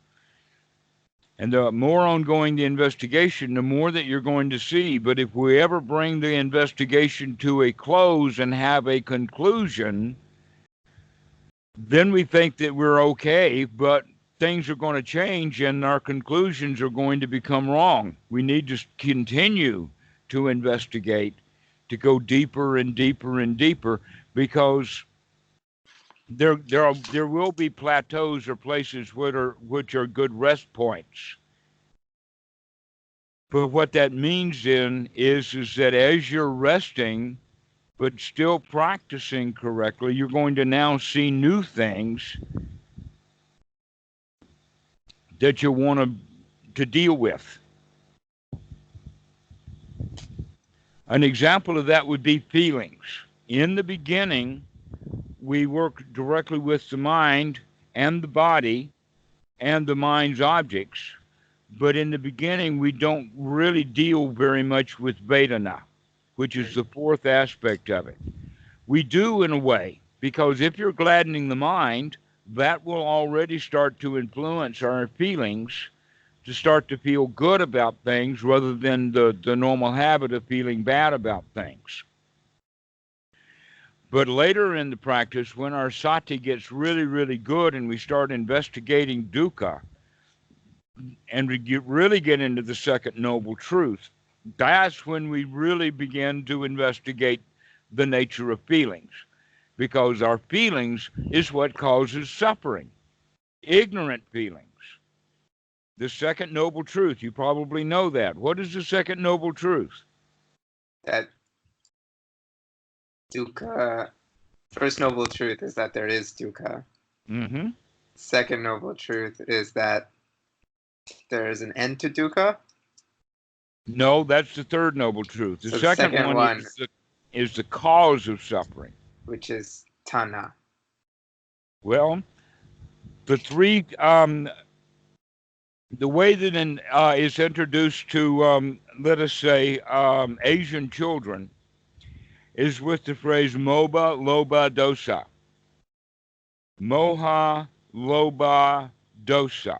And the more ongoing the investigation, the more that you're going to see. But if we ever bring the investigation to a close and have a conclusion, then we think that we're okay, but things are going to change and our conclusions are going to become wrong. We need to continue to investigate, to go deeper and deeper and deeper, because there will be plateaus or places which are good rest points. But what that means then is that as you're resting, but still practicing correctly, you're going to now see new things that you want to deal with. An example of that would be feelings. In the beginning, we work directly with the mind and the body and the mind's objects, but in the beginning, we don't really deal very much with Vedana, which is the fourth aspect of it. We do in a way, because if you're gladdening the mind, that will already start to influence our feelings to start to feel good about things rather than the normal habit of feeling bad about things. But later in the practice, when our sati gets really, really good and we start investigating dukkha and we really get into the second noble truth, that's when we really begin to investigate the nature of feelings, because our feelings is what causes suffering, ignorant feelings. The second noble truth, you probably know that. What is the second noble truth? That dukkha, first noble truth is that there is dukkha. Mm-hmm. Second noble truth is that there is an end to dukkha. No, that's the third noble truth. The So second one is the cause of suffering, which is tanha. Well, the three, the way that is introduced to, let us say, Asian children is with the phrase moha, lobha, dosa. Moha, lobha, dosa.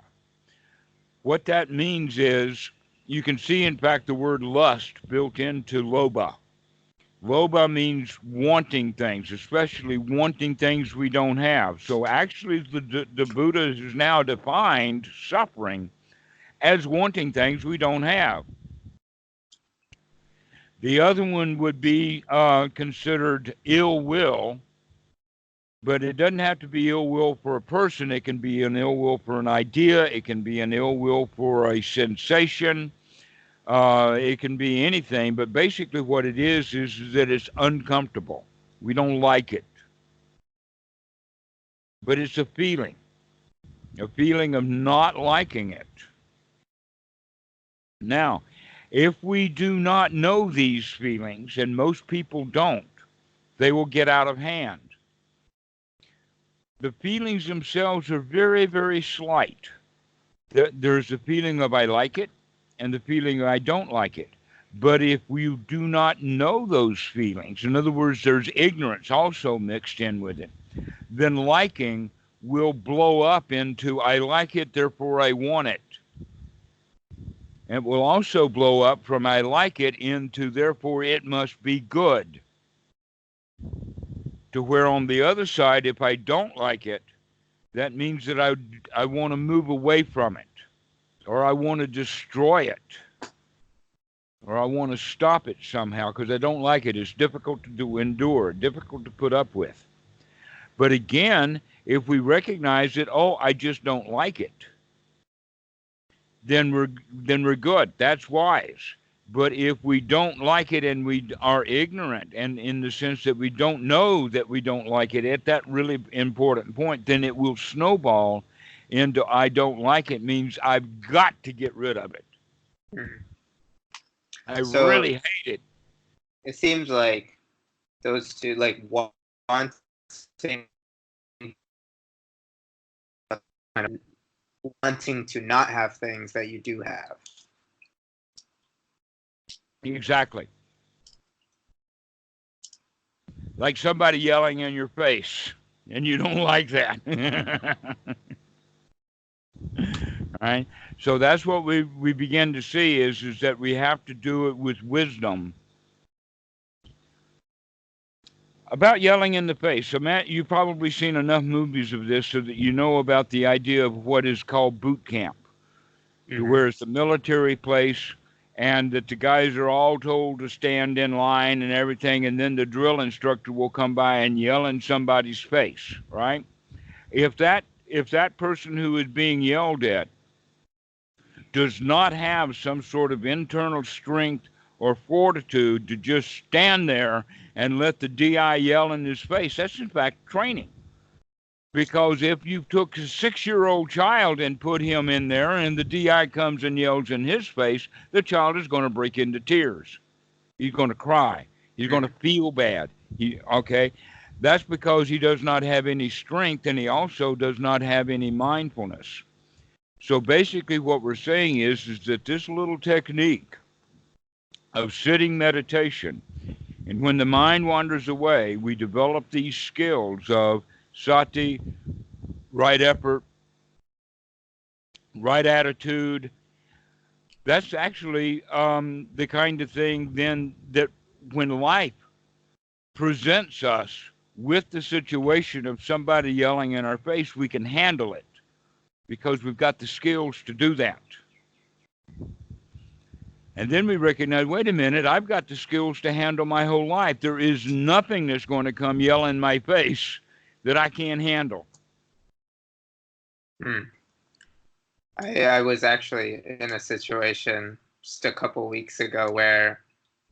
What that means is, you can see, in fact, the word lust built into lobha. Lobha means wanting things, especially wanting things we don't have. So actually, the Buddha has now defined suffering as wanting things we don't have. The other one would be considered ill will, but it doesn't have to be ill will for a person. It can be an ill will for an idea. It can be an ill will for a sensation. It can be anything, but basically what it is that it's uncomfortable. We don't like it. But it's a feeling of not liking it. Now, if we do not know these feelings, and most people don't, they will get out of hand. The feelings themselves are very, very slight. There's the feeling of I like it and the feeling of I don't like it. But if we do not know those feelings, in other words, there's ignorance also mixed in with it, then liking will blow up into I like it, therefore I want it. It will also blow up from I like it into therefore it must be good. To where on the other side, if I don't like it, that means that I want to move away from it, or I want to destroy it, or I want to stop it somehow because I don't like it. It's difficult to endure, difficult to put up with. But again, if we recognize that, oh, I just don't like it, then we're good. That's wise. But if we don't like it and we are ignorant, and in the sense that we don't know that we don't like it at that really important point, then it will snowball into I don't like it means I've got to get rid of it. Mhm. I So really hate it. it seems like those two, like wanting, kind of wanting to not have things that you do have. Exactly. Like somebody yelling in your face, and you don't like that. Right? So that's what we begin to see is that we have to do it with wisdom. About yelling in the face. So Matt, you've probably seen enough movies of this so that you know about the idea of what is called boot camp, Mm-hmm. where it's a military place and that the guys are all told to stand in line and everything, and then the drill instructor will come by and yell in somebody's face, right? If that person who is being yelled at does not have some sort of internal strength or fortitude to just stand there and let the DI yell in his face, that's in fact training. Because if you took a 6-year-old child and put him in there and the DI comes and yells in his face, the child is going to break into tears. He's going to cry. He's going to feel bad. Okay? That's because he does not have any strength and he also does not have any mindfulness. So basically what we're saying is that this little technique of sitting meditation, and when the mind wanders away, we develop these skills of sati, right effort, right attitude. That's actually the kind of thing then that when life presents us with the situation of somebody yelling in our face, we can handle it because we've got the skills to do that. And then we recognize, wait a minute, I've got the skills to handle my whole life. There is nothing that's going to come yell in my face that I can't handle. Hmm. I was actually in a situation just a couple weeks ago where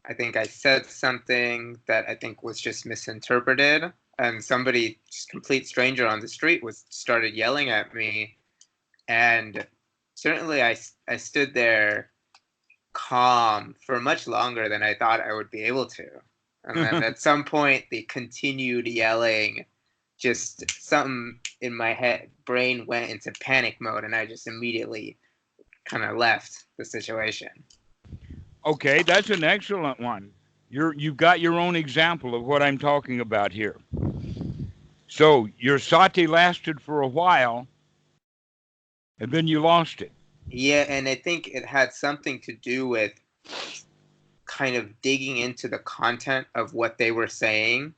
I think I said something that I think was just misinterpreted, and somebody, just complete stranger on the street, was started yelling at me, and certainly I stood there calm for much longer than I thought I would be able to. And then at some point, they continued yelling. Just something in my head, brain went into panic mode, and I just immediately kind of left the situation. Okay, that's an excellent one. You've got your own example of what I'm talking about here. So your sati lasted for a while, and then you lost it. Yeah, and I think it had something to do with kind of digging into the content of what they were saying,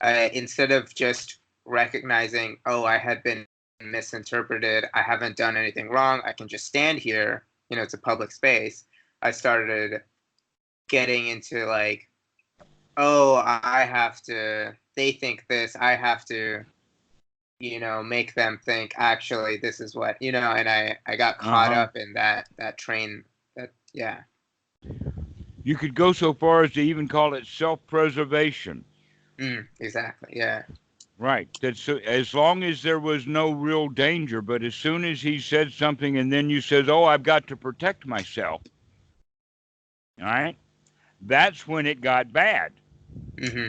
instead of just recognizing, oh, I had been misinterpreted, I haven't done anything wrong, I can just stand here, it's a public space. I started getting into like, oh, I have to, they think this, I have to, make them think actually this is what, and I got caught Uh-huh. up in that train. That, yeah. You could go so far as to even call it self-preservation. Exactly, yeah. Right. That so, as long as there was no real danger, but as soon as he said something and then you said, "Oh, I've got to protect myself." All right? That's when it got bad. Hmm.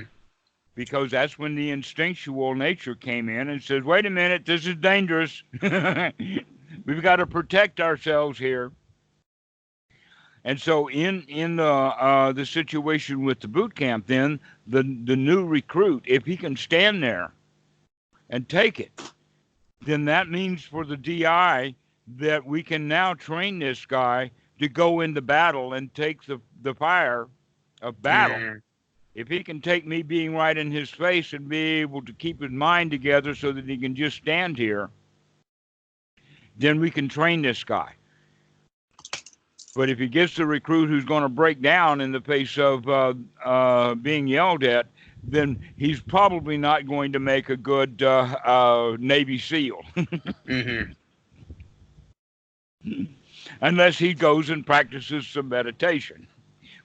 Because that's when the instinctual nature came in and said, "Wait a minute, this is dangerous. We've got to protect ourselves here." And so, in the situation with the boot camp, then the new recruit, if he can stand there and take it, then that means for the DI that we can now train this guy to go into battle and take the fire of battle. Mm. If he can take me being right in his face and be able to keep his mind together so that he can just stand here, then we can train this guy. But if he gets the recruit who's going to break down in the face of being yelled at, then he's probably not going to make a good Navy SEAL. Hmm. Unless he goes and practices some meditation,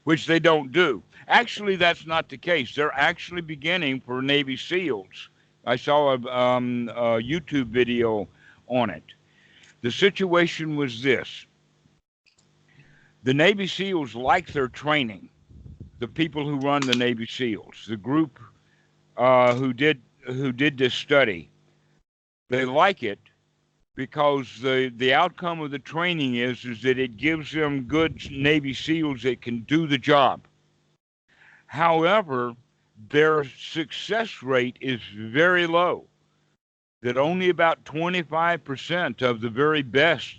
which they don't do. Actually, that's not the case. They're actually beginning for Navy SEALs. I saw a YouTube video on it. The situation was this. The Navy SEALs like their training. The people who run the Navy SEALs, the group who did this study, they like it because the outcome of the training is that it gives them good Navy SEALs that can do the job. However, their success rate is very low. That only about 25% of the very best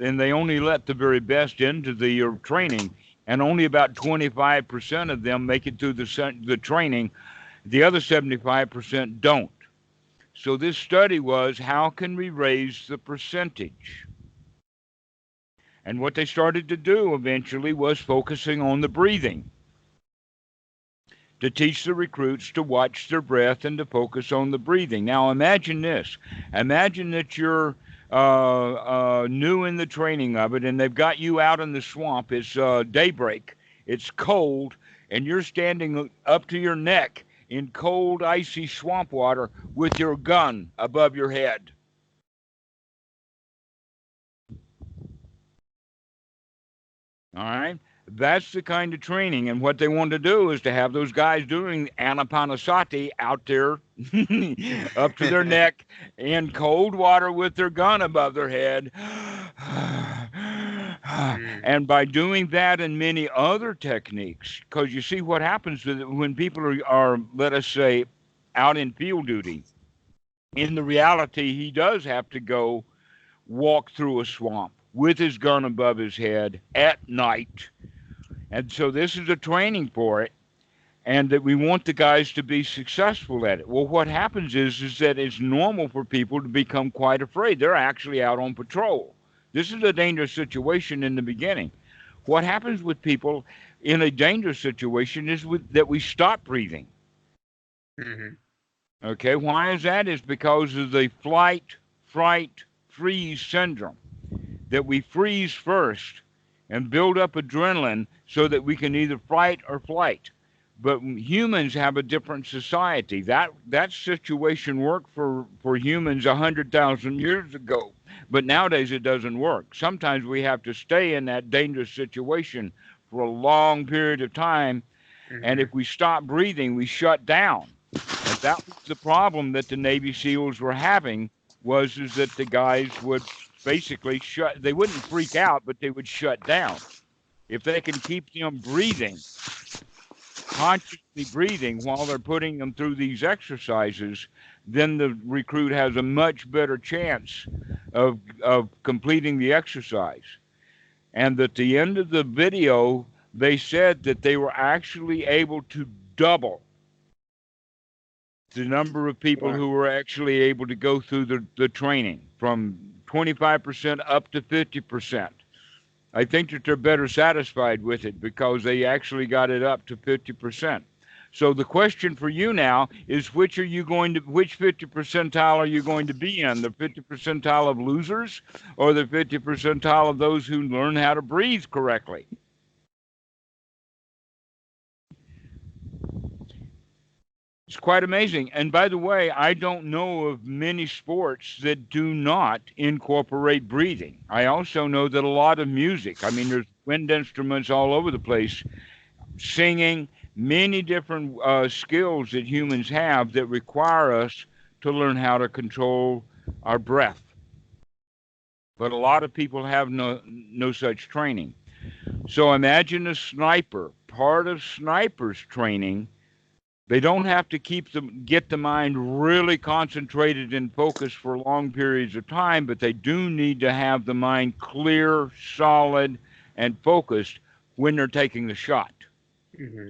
and they only let the very best into the training, and only about 25% of them make it through the training. The other 75% don't. So this study was, how can we raise the percentage? And what they started to do eventually was focusing on the breathing, to teach the recruits to watch their breath and to focus on the breathing. Now imagine this. Imagine that you're new in the training of it, and they've got you out in the swamp. It's daybreak. It's cold, and you're standing up to your neck in cold, icy swamp water with your gun above your head. All right? That's the kind of training. And what they want to do is to have those guys doing anapanasati out there up to their neck in cold water with their gun above their head. And by doing that and many other techniques, because you see what happens with it when people are, let us say, out in field duty. In the reality, he does have to go walk through a swamp with his gun above his head at night. And so this is a training for it, and that we want the guys to be successful at it. Well, what happens is that it's normal for people to become quite afraid. They're actually out on patrol. This is a dangerous situation in the beginning. What happens with people in a dangerous situation is that we stop breathing. Mm-hmm. Okay, why is that? It's because of the flight, fright, freeze syndrome, that we freeze first and build up adrenaline so that we can either fight or flight. But humans have a different society. That situation worked for humans 100,000 years ago, but nowadays it doesn't work. Sometimes we have to stay in that dangerous situation for a long period of time, and if we stop breathing, we shut down. And that was the problem that the Navy SEALs were having, is that the guys would basically they wouldn't freak out, but they would shut down. If they can keep them breathing, consciously breathing while they're putting them through these exercises, then the recruit has a much better chance of completing the exercise. And at the end of the video, they said that they were actually able to double the number of people who were actually able to go through the training from 25% up to 50%. I think that they're better satisfied with it because they actually got it up to 50%. So the question for you now is, which 50 percentile are you going to be in? The 50 percentile of losers, or the 50 percentile of those who learn how to breathe correctly? It's quite amazing. And by the way, I don't know of many sports that do not incorporate breathing. I also know that a lot of music, I mean, there's wind instruments all over the place, singing, many different skills that humans have that require us to learn how to control our breath. But a lot of people have no such training. So imagine a sniper. Part of snipers' training, they don't have to get the mind really concentrated and focused for long periods of time, but they do need to have the mind clear, solid, and focused when they're taking the shot. Mm-hmm.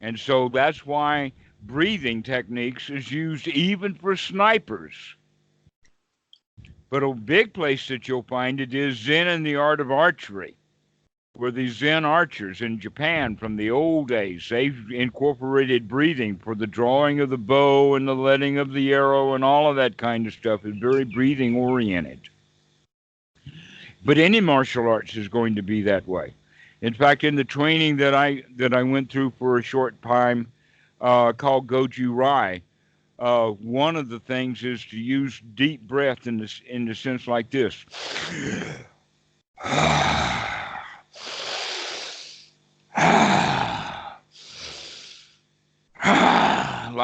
And so that's why breathing techniques is used even for snipers. But a big place that you'll find it is Zen and the Art of Archery, where the Zen archers in Japan from the old days, they've incorporated breathing for the drawing of the bow and the letting of the arrow, and all of that kind of stuff is very breathing oriented. But any martial arts is going to be that way. In fact, in the training that I went through for a short time, called Goju Rai, one of the things is to use deep breath in the sense like this.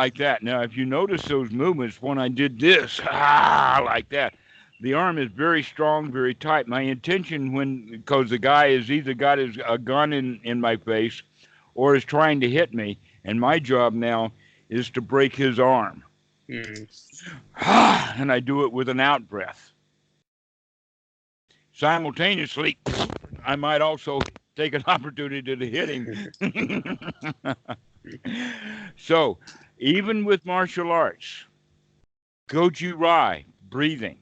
like that. Now, if you notice those movements, when I did this, like that, the arm is very strong, very tight. My intention because the guy has either got a gun in my face or is trying to hit me, and my job now is to break his arm. And I do it with an out breath. Simultaneously, I might also take an opportunity to hit him. So, even with martial arts, Goju Rai, breathing,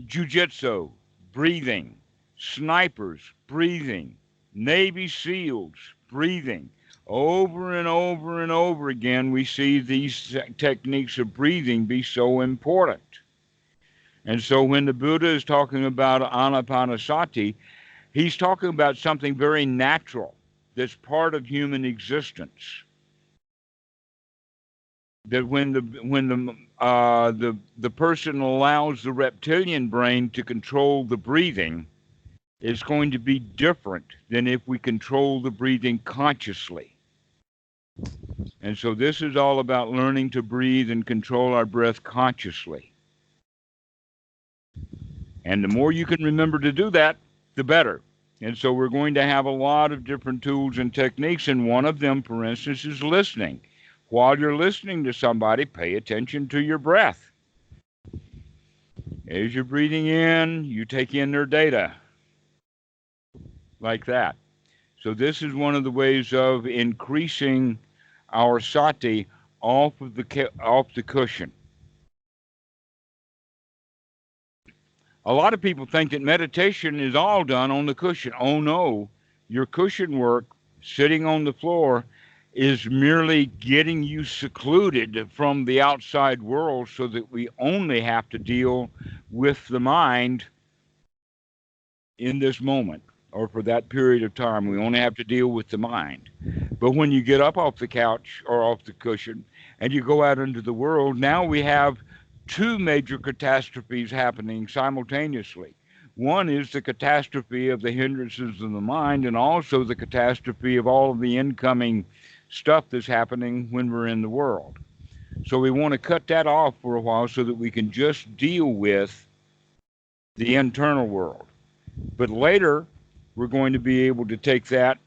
Jiu-Jitsu, breathing, snipers, breathing, Navy SEALs, breathing. Over and over and over again, we see these techniques of breathing be so important. And so when the Buddha is talking about anapanasati, he's talking about something very natural that's part of human existence. That when the person allows the reptilian brain to control the breathing, it's going to be different than if we control the breathing consciously. And so this is all about learning to breathe and control our breath consciously. And the more you can remember to do that, the better. And so we're going to have a lot of different tools and techniques, and one of them, for instance, is listening. While you're listening to somebody, pay attention to your breath. As you're breathing in, you take in their data. Like that. So this is one of the ways of increasing our sati off the cushion. A lot of people think that meditation is all done on the cushion. Oh no, your cushion work, sitting on the floor, is merely getting you secluded from the outside world so that we only have to deal with the mind in this moment, or for that period of time. We only have to deal with the mind. But when you get up off the couch or off the cushion and you go out into the world, now we have two major catastrophes happening simultaneously. One is the catastrophe of the hindrances of the mind, and also the catastrophe of all of the incoming stuff that's happening when we're in the world. So we want to cut that off for a while so that we can just deal with the internal world. But later, we're going to be able to take that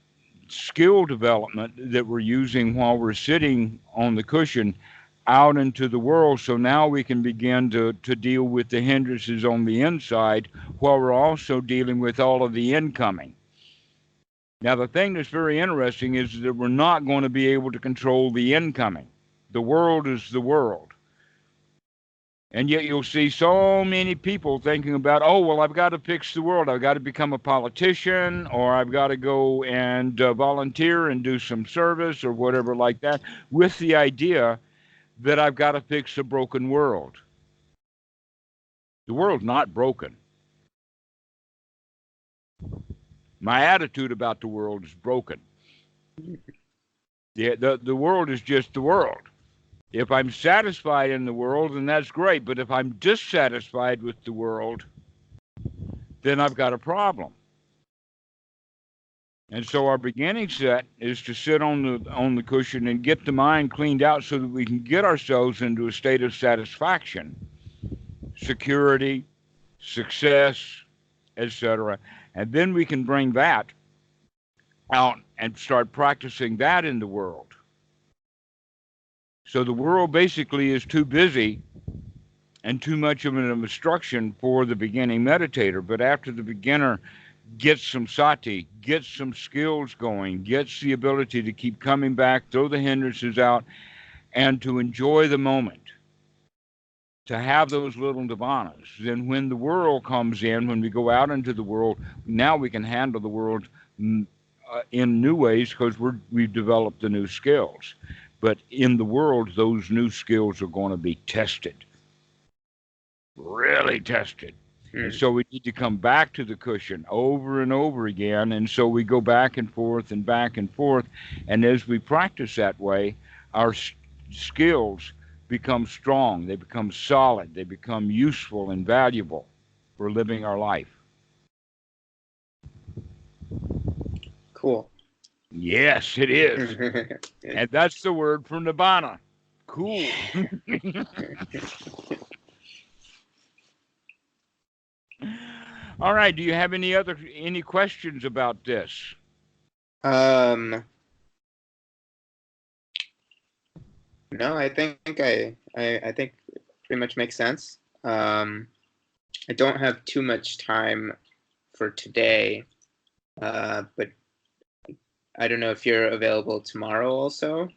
skill development that we're using while we're sitting on the cushion out into the world. So now we can begin to deal with the hindrances on the inside while we're also dealing with all of the incoming. Now, the thing that's very interesting is that we're not going to be able to control the incoming. The world is the world. And yet you'll see so many people thinking about, oh, well, I've got to fix the world. I've got to become a politician, or I've got to go and volunteer and do some service or whatever like that, with the idea that I've got to fix a broken world. The world's not broken. My attitude about the world is broken. The world is just the world. If I'm satisfied in the world, then that's great. But if I'm dissatisfied with the world, then I've got a problem. And so our beginning set is to sit on the cushion and get the mind cleaned out so that we can get ourselves into a state of satisfaction, security, success, etc. And then we can bring that out and start practicing that in the world. So the world basically is too busy and too much of an obstruction for the beginning meditator. But after the beginner gets some sati, gets some skills going, gets the ability to keep coming back, throw the hindrances out, and to enjoy the moment, to have those little nivanas, then when the world comes in, when we go out into the world, now we can handle the world in new ways because we've developed the new skills. But in the world, those new skills are going to be tested, really tested. And so we need to come back to the cushion over and over again. And so we go back and forth and back and forth. And as we practice that way, our skills become strong. They become solid. They become useful and valuable for living our life. Cool. Yes, it is. And that's the word for nibbana. Cool. All right. Do you have any questions about this? Um, no, I think it pretty much makes sense. I don't have too much time for today, but I don't know if you're available tomorrow also.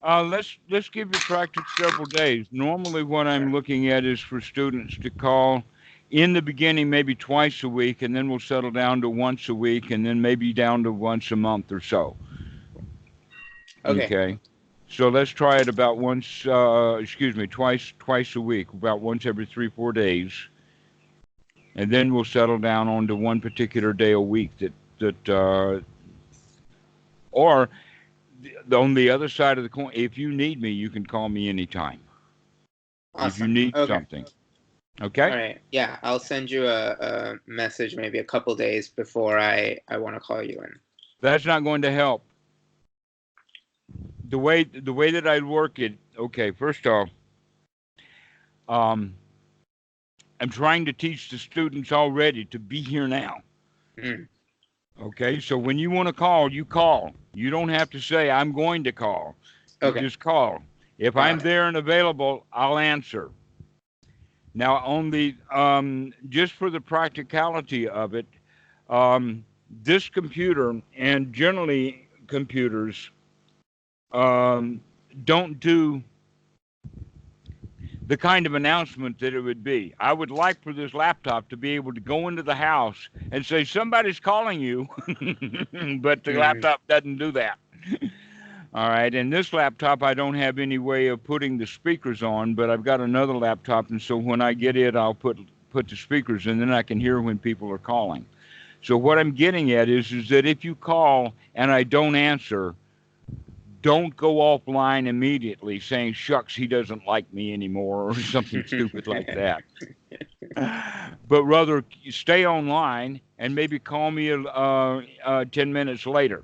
Let's give you practice several days. Normally, what I'm looking at is for students to call in the beginning maybe twice a week, and then we'll settle down to once a week, and then maybe down to once a month or so. Okay. Okay. So let's try it about twice a week, about once every 3, 4 days, and then we'll settle down onto one particular day a week or on the other side of the coin, if you need me, you can call me anytime. If you Awesome. need Okay. something. Okay? All right. Yeah, I'll send you a message maybe a couple days before I want to call you in. That's not going to help. The way that I work it, okay, first off, I'm trying to teach the students already to be here now. Mm. Okay, so when you want to call, you call. You don't have to say, I'm going to call. You Okay. just call. If I'm Got it. there and available, I'll answer. Now, on the just for the practicality of it, this computer and generally computers don't do the kind of announcement that it would be. I would like for this laptop to be able to go into the house and say, somebody's calling you, but the laptop doesn't do that. All right, and this laptop, I don't have any way of putting the speakers on, but I've got another laptop, and so when I get it, I'll put the speakers, and then I can hear when people are calling. So what I'm getting at is that if you call and I don't answer, don't go offline immediately saying, shucks, he doesn't like me anymore or something stupid like that. But rather stay online and maybe call me 10 minutes later.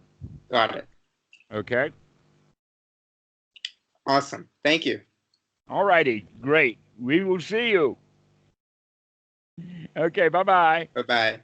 Got it. Okay? Awesome. Thank you. All righty. Great. We will see you. Okay. Bye bye. Bye-bye.